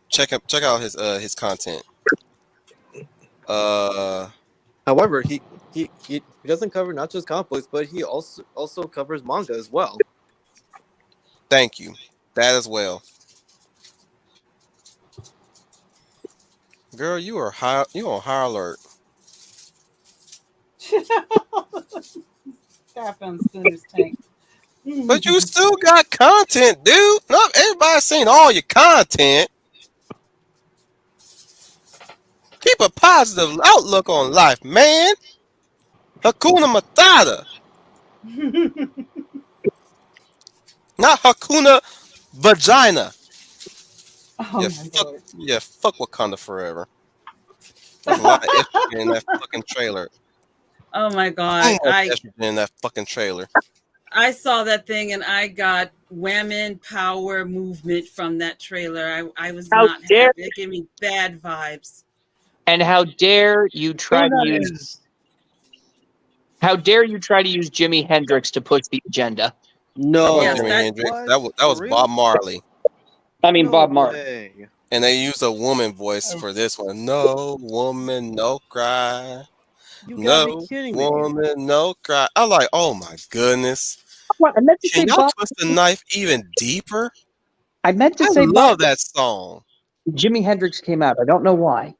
Check out his content. However, he doesn't cover not just comic books, but he also covers manga as well. Thank you. That as well. Girl, you on high alert. Tap on Spooner's tank. But you still got content, dude. Not everybody's seen all your content. Keep a positive outlook on life, man. Hakuna Matata. Not Hakuna Vagina. Oh my God. Yeah, fuck Wakanda forever. There's a lot of estrogen in that fucking trailer. Oh my God. Estrogen in that fucking trailer. I saw that thing and I got women power movement from that trailer. I was not happy. It gave me bad vibes. And how dare you try to use Jimi Hendrix to push the agenda? No, That wasn't Jimi Hendrix. That was Bob Marley. I mean, No Bob Marley. way. And they used a woman voice for this one. No woman, no cry. You gotta No be kidding me. woman, no cry. I'm like, oh my goodness. What? I meant to say Can y'all Bob. twist the knife even deeper? I meant to I say love Bob. that song. Jimi Hendrix came out. I don't know why.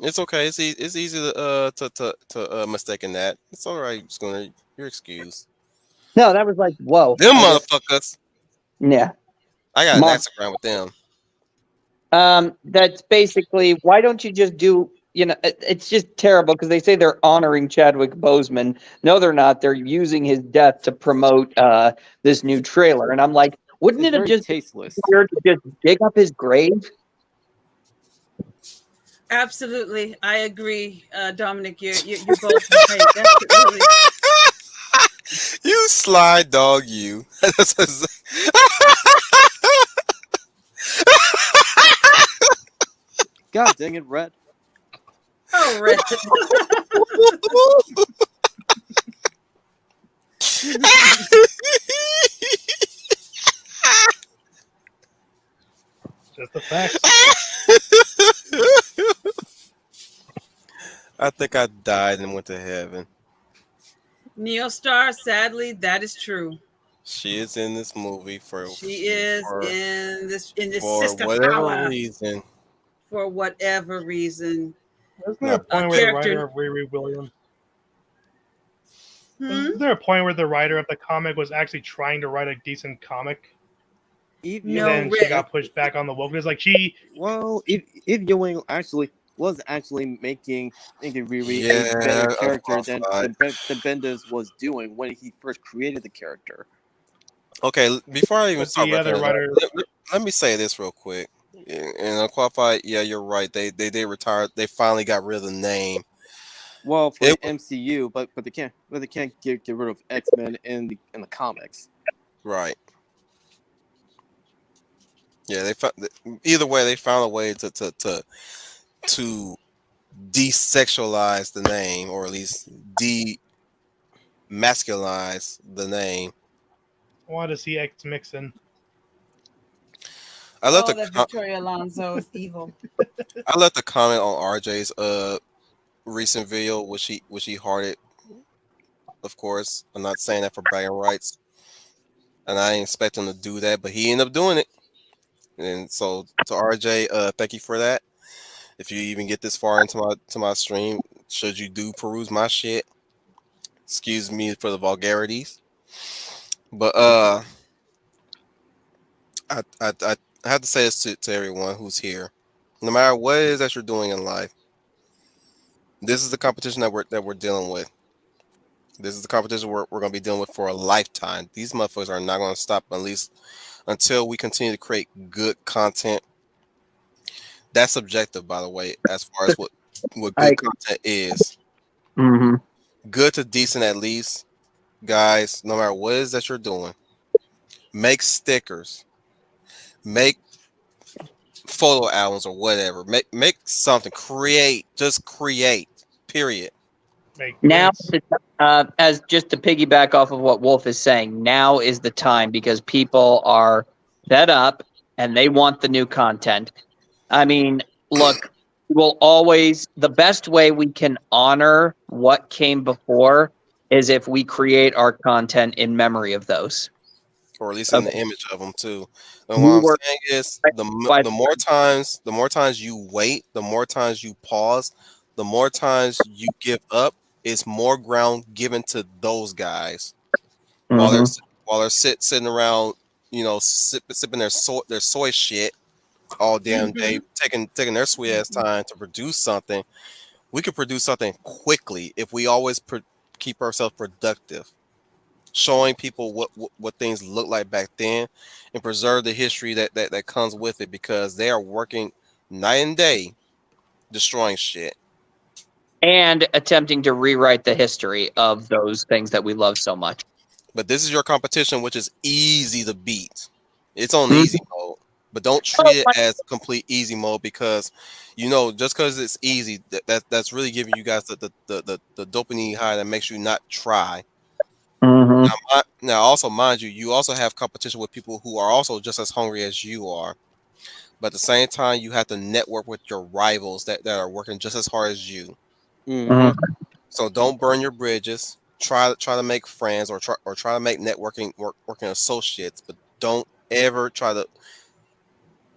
It's okay. It's easy to mistake that. It's all right, Schooner. You're excused. No, that was like, whoa. Them motherfuckers. Yeah. I got an Instagram with them. That's basically, why don't you just do, it's just terrible because they say they're honoring Chadwick Boseman. No, they're not. They're using his death to promote this new trailer. And I'm like, wouldn't it have just tasteless? weird to just dig up his grave? Absolutely. I agree, Dominic. You're both right. That's really... You sly dog, you. God dang it, Red. Oh, Red. Just the facts. I think I died and went to heaven. Neostar, sadly, that is true. She is in this movie in this for sister whatever power. reason. For whatever reason. Isn't there a point where the writer of Riri Williams? Is there a point where the writer of the comic was actually trying to write a decent comic? And then she got pushed back on the wokeness. Like she. Well, if Ewing actually, was actually making Riri a better Yeah, character than qualified. Bendis was doing when he first created the character. Okay, before I even But start the wrapping other it up, writer, let me say this real quick. And unqualified, yeah, you're right. They did retire. They finally got rid of the name. Well, for It the MCU, but they can't get rid of X-Men in the comics. right. Yeah, they found either way. They found a way to desexualize the name, or at least demasculinize the name. I wanted to see X Mixon. I left Oh, a that com- Victoria Alonso is evil. I left a comment on RJ's recent video, which he hearted. Of course, I'm not saying that for bragging rights, and I didn't expect him to do that, but he ended up doing it. And so to RJ, thank you for that. If you even get this far into my stream, should you do peruse my shit, excuse me for the vulgarities. But I have to say this to everyone who's here. No matter what it is that you're doing in life, this is the competition that we're dealing with. This is the competition we're going to be dealing with for a lifetime. These motherfuckers are not going to stop, at least until we continue to create good content. That's subjective, by the way, as far as what I good content is. hmm Good to decent, at least, guys. No matter what it is that you're doing, make stickers, make photo albums or whatever. Make something. Create. Just create. Period. Make Now, prints. as just to piggyback off of what Wolf is saying, now is the time because people are fed up and they want the new content. I mean, look, we'll always, the best way we can honor what came before is if we create our content in memory of those. Or at least in the Okay. image of them too. And what We I'm were saying is, by the more times you wait, the more times you pause, the more times you give up, it's more ground given to those guys while Mhm. they're sitting around, sipping their soy shit all damn day, taking their sweet ass time to produce something. We could produce something quickly if we always keep ourselves productive, showing people what things look like back then, and preserve the history that comes with it, because they are working night and day destroying shit. And attempting to rewrite the history of those things that we love so much. But this is your competition, which is easy to beat. It's on Mhm. easy mode, but don't Oh, treat it as complete easy mode, because just because it's easy, that's really giving you guys the dopamine high that makes you not try. mhm. Now, also mind you, you also have competition with people who are also just as hungry as you are. But at the same time, you have to network with your rivals that are working just as hard as you. Mm-hmm. Mhm. So don't burn your bridges. Try to make friends, or try to make working associates, but don't ever try to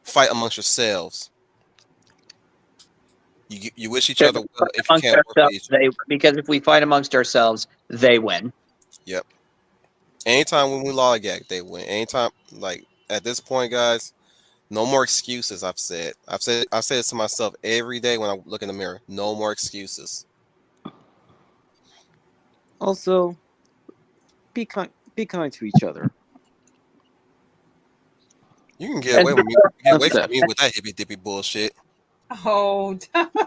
fight amongst yourselves. You wish each Because other if we well fight if you amongst can't work with ourselves, each other. because if we fight amongst ourselves, they win. Yep. Anytime when we lollygag, they win. Anytime, like at this point, guys, no more excuses. I've said it to myself every day when I look in the mirror. No more excuses. Also, be kind to each other. You can get And away with me. support Get one away from another. me with that hippy dippy bullshit. Oh, don't go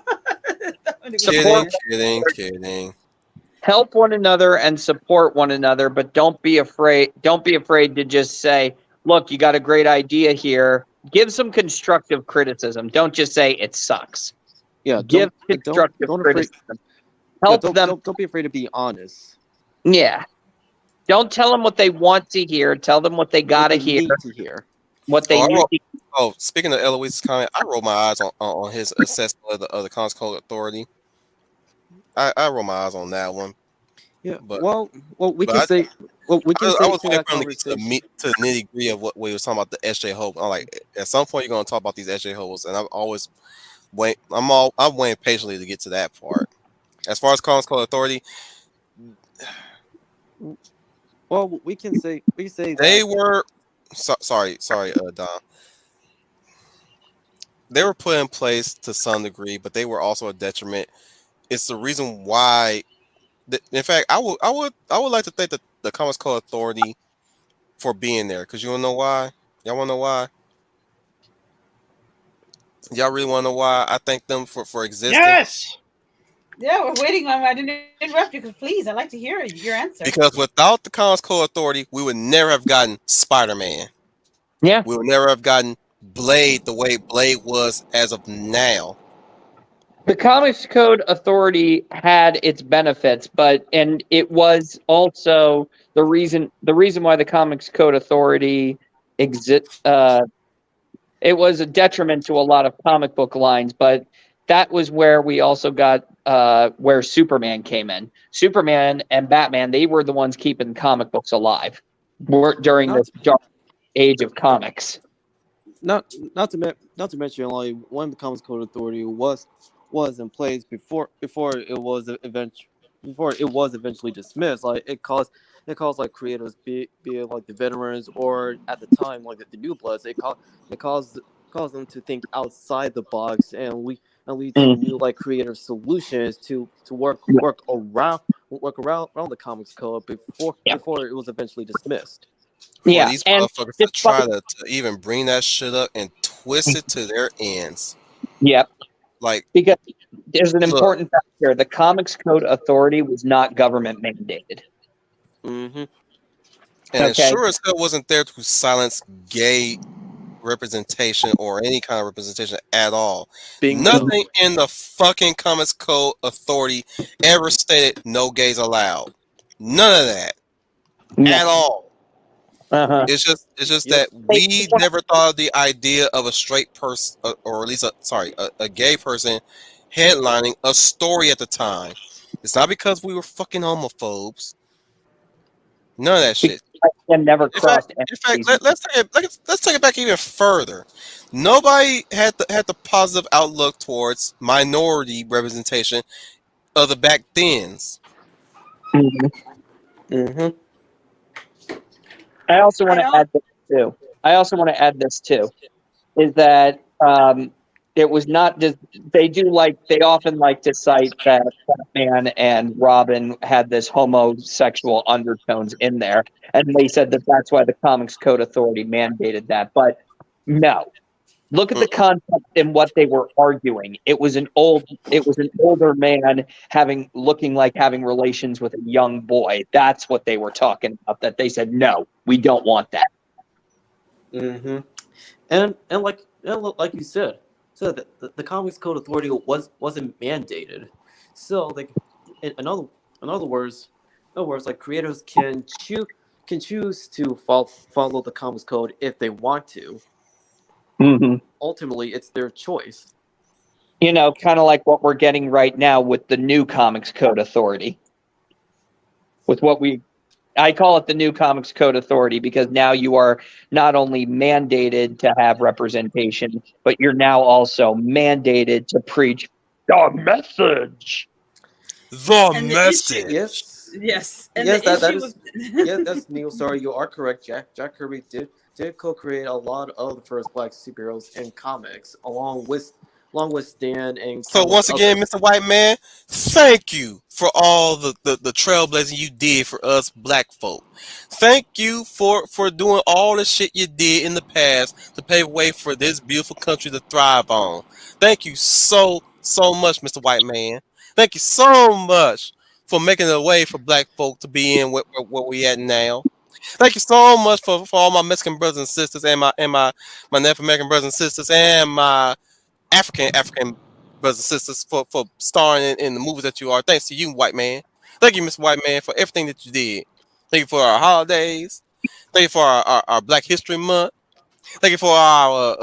Support, Kidding, there. kidding, kidding. help one another, and support one another. But don't be afraid. Don't be afraid to just say, "Look, you got a great idea here." Give some constructive criticism. Don't just say it sucks. Yeah, Give don't constructive don't afraid. criticism. Yeah, Help them. don't be afraid to be honest. Yeah. Don't tell them what they want to hear. Tell them what they What gotta they hear. need to hear. What Oh, they need to. speaking of Eloise's comment, I rolled my eyes on his assessment of the Console Authority. I rolled my eyes on that one, Yeah. but Well, we but can I, say. Well, we can I say was to waiting that for him to get to the conversation. meat to the nitty gritty of what we was talking about, the SJ Hope. I'm like, at some point you're gonna talk about these SJ Hopes, and I'm waiting patiently to get to that part. As far as Console Authority, Well, we say they that. were sorry, Don. they were put in place to some degree, but they were also a detriment. It's the reason why. In fact, I would like to thank the Comics Code Authority for being there, because you wanna know why? Y'all wanna know why? Y'all really wanna know why I thank them for existing? Yes. Yeah, we're waiting on. I didn't interrupt you because please, I'd like to hear your answer. Because without the Comics Code Authority, we would never have gotten Spider-Man. Yeah. We would never have gotten Blade the way Blade was as of now. The Comics Code Authority had its benefits, and it was also the reason why the Comics Code Authority exist. It was a detriment to a lot of comic book lines, but that was where we also got where Superman came in. Superman and Batman, they were the ones keeping comic books alive during Not the dark age of comics. not to mention, like when the Comics Code Authority was in place before it was eventually dismissed. Like it caused like creators, be it like the veterans or at the time like the new bloods, it caused them to think outside the box and lead to new like creative solutions to work around the Comics Code Yeah. before it was eventually dismissed. For Yeah, these and motherfuckers to just try to even bring that shit up and twist it to their ends. yeah, Like, because there's an look, important fact here. The Comics Code Authority was not government mandated. Mm-hmm. and it Okay. sure as hell wasn't there to silence gay representation or any kind of representation at all. Bingo. Nothing in the fucking Comics Code Authority ever stated no gays allowed. None of that at all. Uh-huh. It's just Yep. that we never thought of the idea of a straight person, or at least a gay person headlining a story at the time. It's not because we were fucking homophobes. None of that shit. And never In fact, crossed in fact, anybody's. let's take it back even further. Nobody had the positive outlook towards minority representation of the back thens. Mhm. Mm-hmm. I also want I to don't. add this too, is that it was not just they often like to cite that Batman and Robin had this homosexual undertones in there, and they said that that's why the Comics Code Authority mandated that. But no, look at the concept and what they were arguing. It was an older man looking like having relations with a young boy. That's what they were talking about. That they said no, we don't want that. Mm-hmm. And like you said, so the Comics Code Authority wasn't mandated. So like in other words, like creators can choose to follow the Comics Code if they want to. Mm-hmm. Ultimately, it's their choice. Kind of like what we're getting right now with the new Comics Code Authority. With I call it the new Comics Code Authority because now you are not only mandated to have representation, but you're now also mandated to preach the message. The And the issue, message. Yes, and yes, the that issue is with yes, that's Neil. Sorry, you are correct. Jack Kirby did co-create a lot of the first Black superheroes in comics, along with Stan and So countless once again, others. Mr. White Man, thank you for all the trailblazing you did for us black folk. Thank you for doing all the shit you did in the past to pave way for this beautiful country to thrive on. Thank you so much, Mr. White Man. Thank you so much for making a way for black folk to be in what we at now. Thank you so much for all my Mexican brothers and sisters and my Native American brothers and sisters and my African brothers and sisters for starring in the movies that you are. Thanks to you, white man. Thank you, Mr. White Man, for everything that you did. Thank you for our holidays. Thank you for our Black History Month. Thank you for our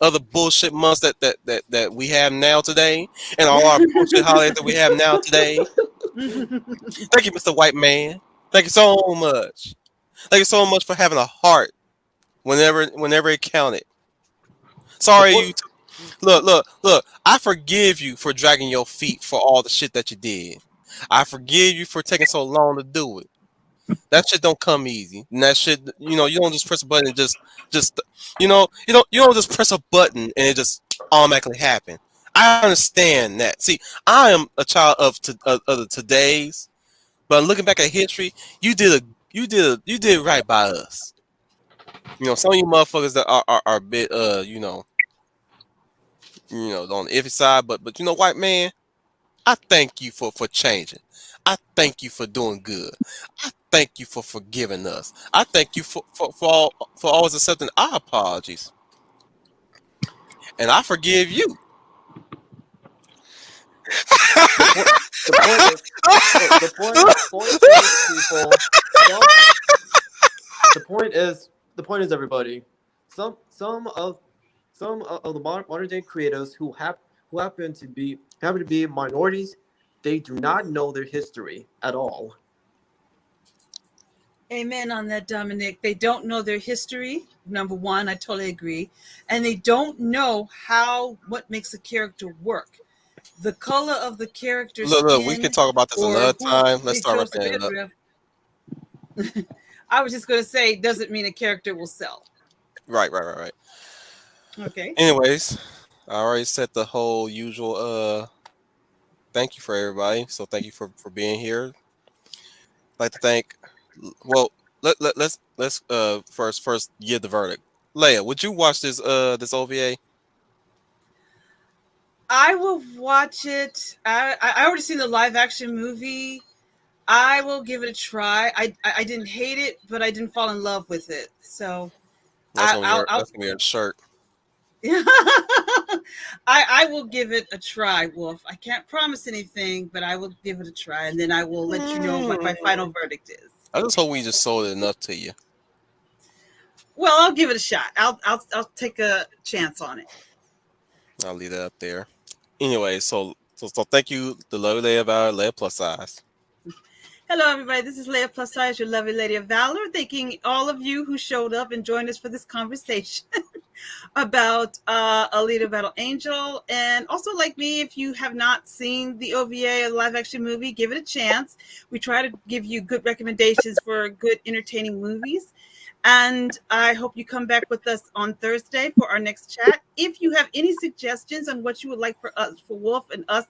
other bullshit months that we have now today, and all our bullshit holidays that we have now today. Thank you, Mr. White Man. Thank you so much. Thank you so much for having a heart whenever it counted. Sorry, Before you. Look. I forgive you for dragging your feet for all the shit that you did. I forgive you for taking so long to do it. That shit don't come easy. And that shit, you know, you don't just press a button and just, you don't just press a button and it just automatically happen. I understand that. See, I am a child of the today's, but looking back at history, you did right by us. You know, some of you motherfuckers that are a bit, on the iffy side, but you know, white man, I thank you for changing. I thank you for doing good. I thank you for forgiving us. I thank you for always accepting our apologies. And I forgive you. The point is, look, the point is, people. Some, the point is everybody. Some some of some of the modern day creators who happen to be minorities, they do not know their history at all. Amen on that, Dominic. They don't know their history. Number one, I totally agree. And they don't know what makes a character work. The color of the character's Look, we can skin talk about this or another who time. Let's they start chose to wrapping bed it up. with. I was just going to say, doesn't mean a character will sell. Right. Okay. Anyways, I already said the whole usual thank you for everybody. So thank you for being here. I'd like to thank well let's first give the verdict. Leia, would you watch this OVA? I will watch it. I already seen the live action movie. I will give it a try. I didn't hate it, but I didn't fall in love with it. So That's gonna be I'll that's gonna be a shirt. I will give it a try, Wolf. I can't promise anything, but I will give it a try, and then I will let you know what my final verdict is. I just hope we just sold it enough to you. Well, I'll give it a shot. I'll take a chance on it. I'll leave that up there. Anyway, so thank you, the lovely Leia of our Leia plus size. Hello, everybody. This is Leia Plus Size, your lovely lady of valor, thanking all of you who showed up and joined us for this conversation about Alita Battle Angel. And also, like me, if you have not seen the OVA or the live action movie, give it a chance. We try to give you good recommendations for good, entertaining movies. And I hope you come back with us on Thursday for our next chat. If you have any suggestions on what you would like for Wolf and us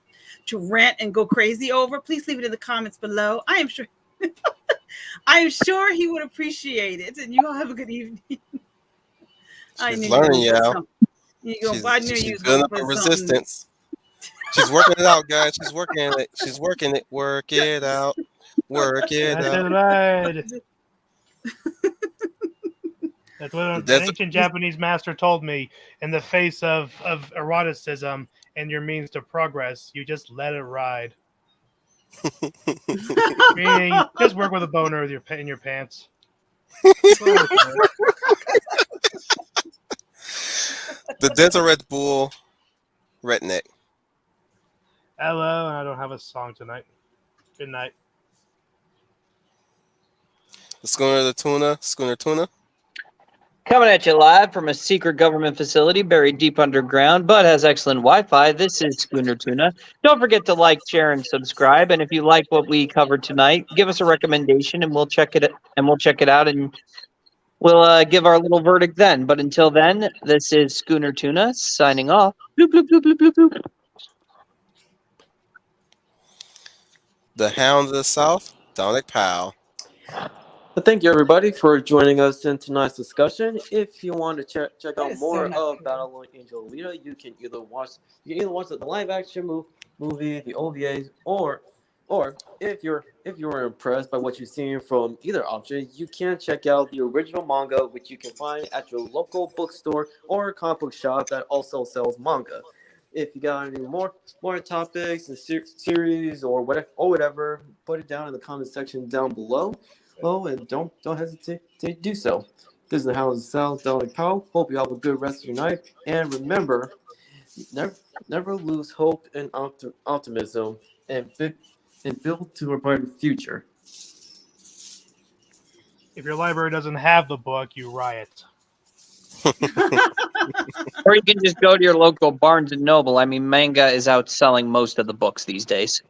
to rant and go crazy over, please leave it in the comments below. I am sure he would appreciate it. And you all have a good evening. She's learning, y'all. I knew you She's was going building to up put her something. resistance. She's working it out, guys. She's working it. She's working it. Work it out. Work it That's out. right. That's what an That's- ancient Japanese master told me. In the face of eroticism and your means to progress, you just let it ride. Meaning, just work with a boner with in your pants. The Desert Red Bull Redneck. Hello, and I don't have a song tonight. Good night. The Schooner Tuna. Coming at you live from a secret government facility buried deep underground, but has excellent Wi-Fi. This is Schooner Tuna. Don't forget to like, share, and subscribe. And if you like what we covered tonight, give us a recommendation, and we'll check it out, and we'll give our little verdict then. But until then, this is Schooner Tuna signing off. Bloop, bloop, bloop, bloop, bloop, bloop. The Hound of the South, Dominic Powell. But thank you everybody for joining us in tonight's discussion. If you want to check out is more so of Battle Angel Alita, you can either watch the live action movie, the OVAs, or if you were impressed by what you've seen from either option, you can check out the original manga, which you can find at your local bookstore or comic book shop that also sells manga. If you got any more topics and series or whatever, put it down in the comment section down below. Oh, and don't hesitate to do so. This is the House of South, Dominic Powell. Hope you have a good rest of your night. And remember, never lose hope and optimism, and build to a brighter future. If your library doesn't have the book, you riot. Or you can just go to your local Barnes and Noble. I mean, manga is outselling most of the books these days.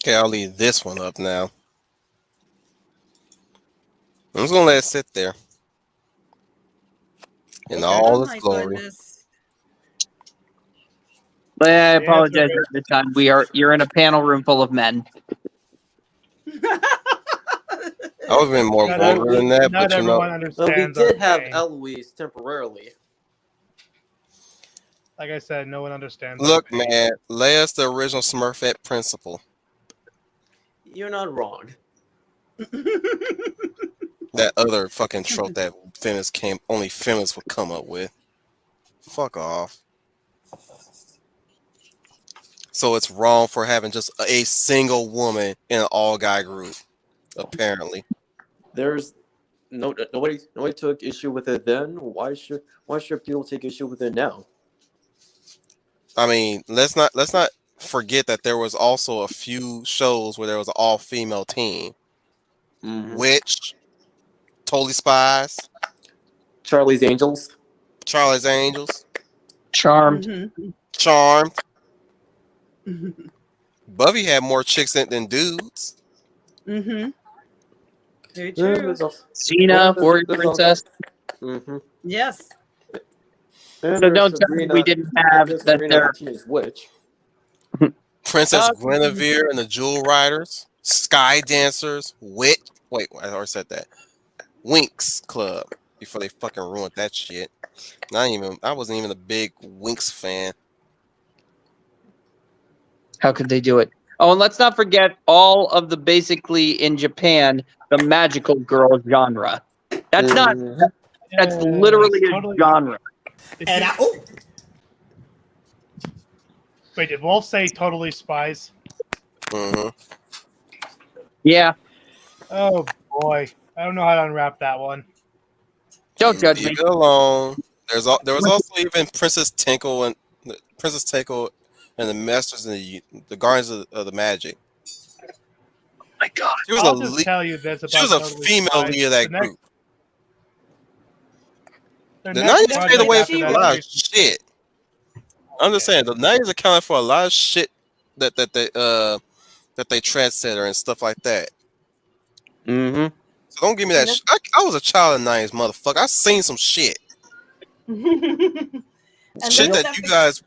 Okay, I'll leave this one up now. I'm just gonna let it sit there in Okay. all Oh its my glory. goodness. But I The apologize answer for the time. You're in a panel room full of men. I would have been more Not, vulgar than that, not but you know, everyone Well, we understands our did have pain. Eloise temporarily. Like I said, no one understands our look, pain. man, Leia's the original Smurfette principal. You're not wrong. That other fucking trope that only feminists would come up with. Fuck off. So it's wrong for having just a single woman in an all guy group, apparently. There's nobody took issue with it then. Why should people take issue with it now? I mean, let's not forget that there was also a few shows where there was an all female team. Mm-hmm. Witch, Totally Spies, Charlie's Angels. Charlie's Angels, Charmed. Mhm. Charmed. Buffy had more chicks than dudes. Mhm. Very Yeah, true. Xena, Warrior there's Princess. Mm-hmm. Yes. And So there's don't tell me Sabrina. we didn't have There's that Sabrina there. the Teenage Witch. Princess Oh, Guinevere and the Jewel Riders, Sky Dancers, Wit. Wait, I already said that. Winx Club before they fucking ruined that shit. I wasn't even a big Winx fan. How could they do it? Oh, and let's not forget all of the basically in Japan the magical girl genre. That's not. Mhm. That's Yeah, literally it's a totally. genre. And wait, did Wolf say totally spies? hmm Yeah. Oh boy, I don't know how to unwrap that one. Don't judge Leave me. it alone. There was also even Princess Tinkle and the Masters and the Guardians of the Magic. My God. She was I'll just tell you this she was about a totally female spies. lead of that The next, group. the The next 90s paved the project way after for she a that was- lot is of shit. I'm just saying the 90s accounted for a lot of shit that they trendsetter and stuff like that. Mm-hmm. So don't give me that. I was a child in the 90s, motherfucker. I seen some shit. and Shit let's that not you forget- guys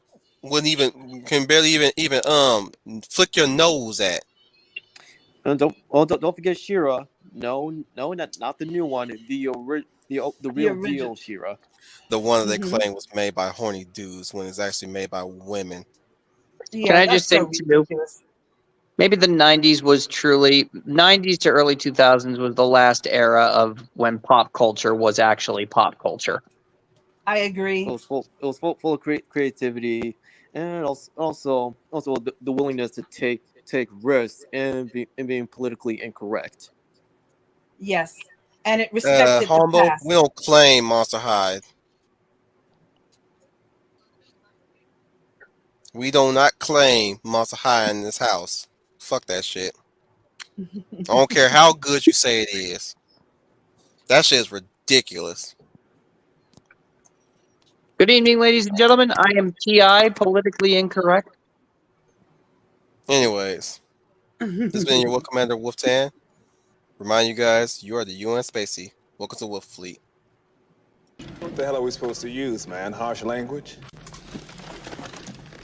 can barely even flick your nose at. And don't forget Shira. No, not the new one. The real original. deal Shira. The one that they Mhm. claim was made by horny dudes when it's actually made by women. Can Yeah, I that's just say so too? ridiculous. Maybe the 90s was truly 90s to early 2000s was the last era of when pop culture was actually pop culture. I agree. It was full of creativity, and also the willingness to take risks and being politically incorrect. Yes, and it respected the Hombo, past. we don't claim Monster High. We do not claim Monster High in this house. Fuck that shit. I don't care how good you say it is. That shit is ridiculous. Good evening, ladies and gentlemen. I am TI, politically incorrect. Anyways, this has been your Wolf Commander Wolftan. Remind you guys, you are the UN Spacey. Welcome to Wolf Fleet. What the hell are we supposed to use, man? Harsh language?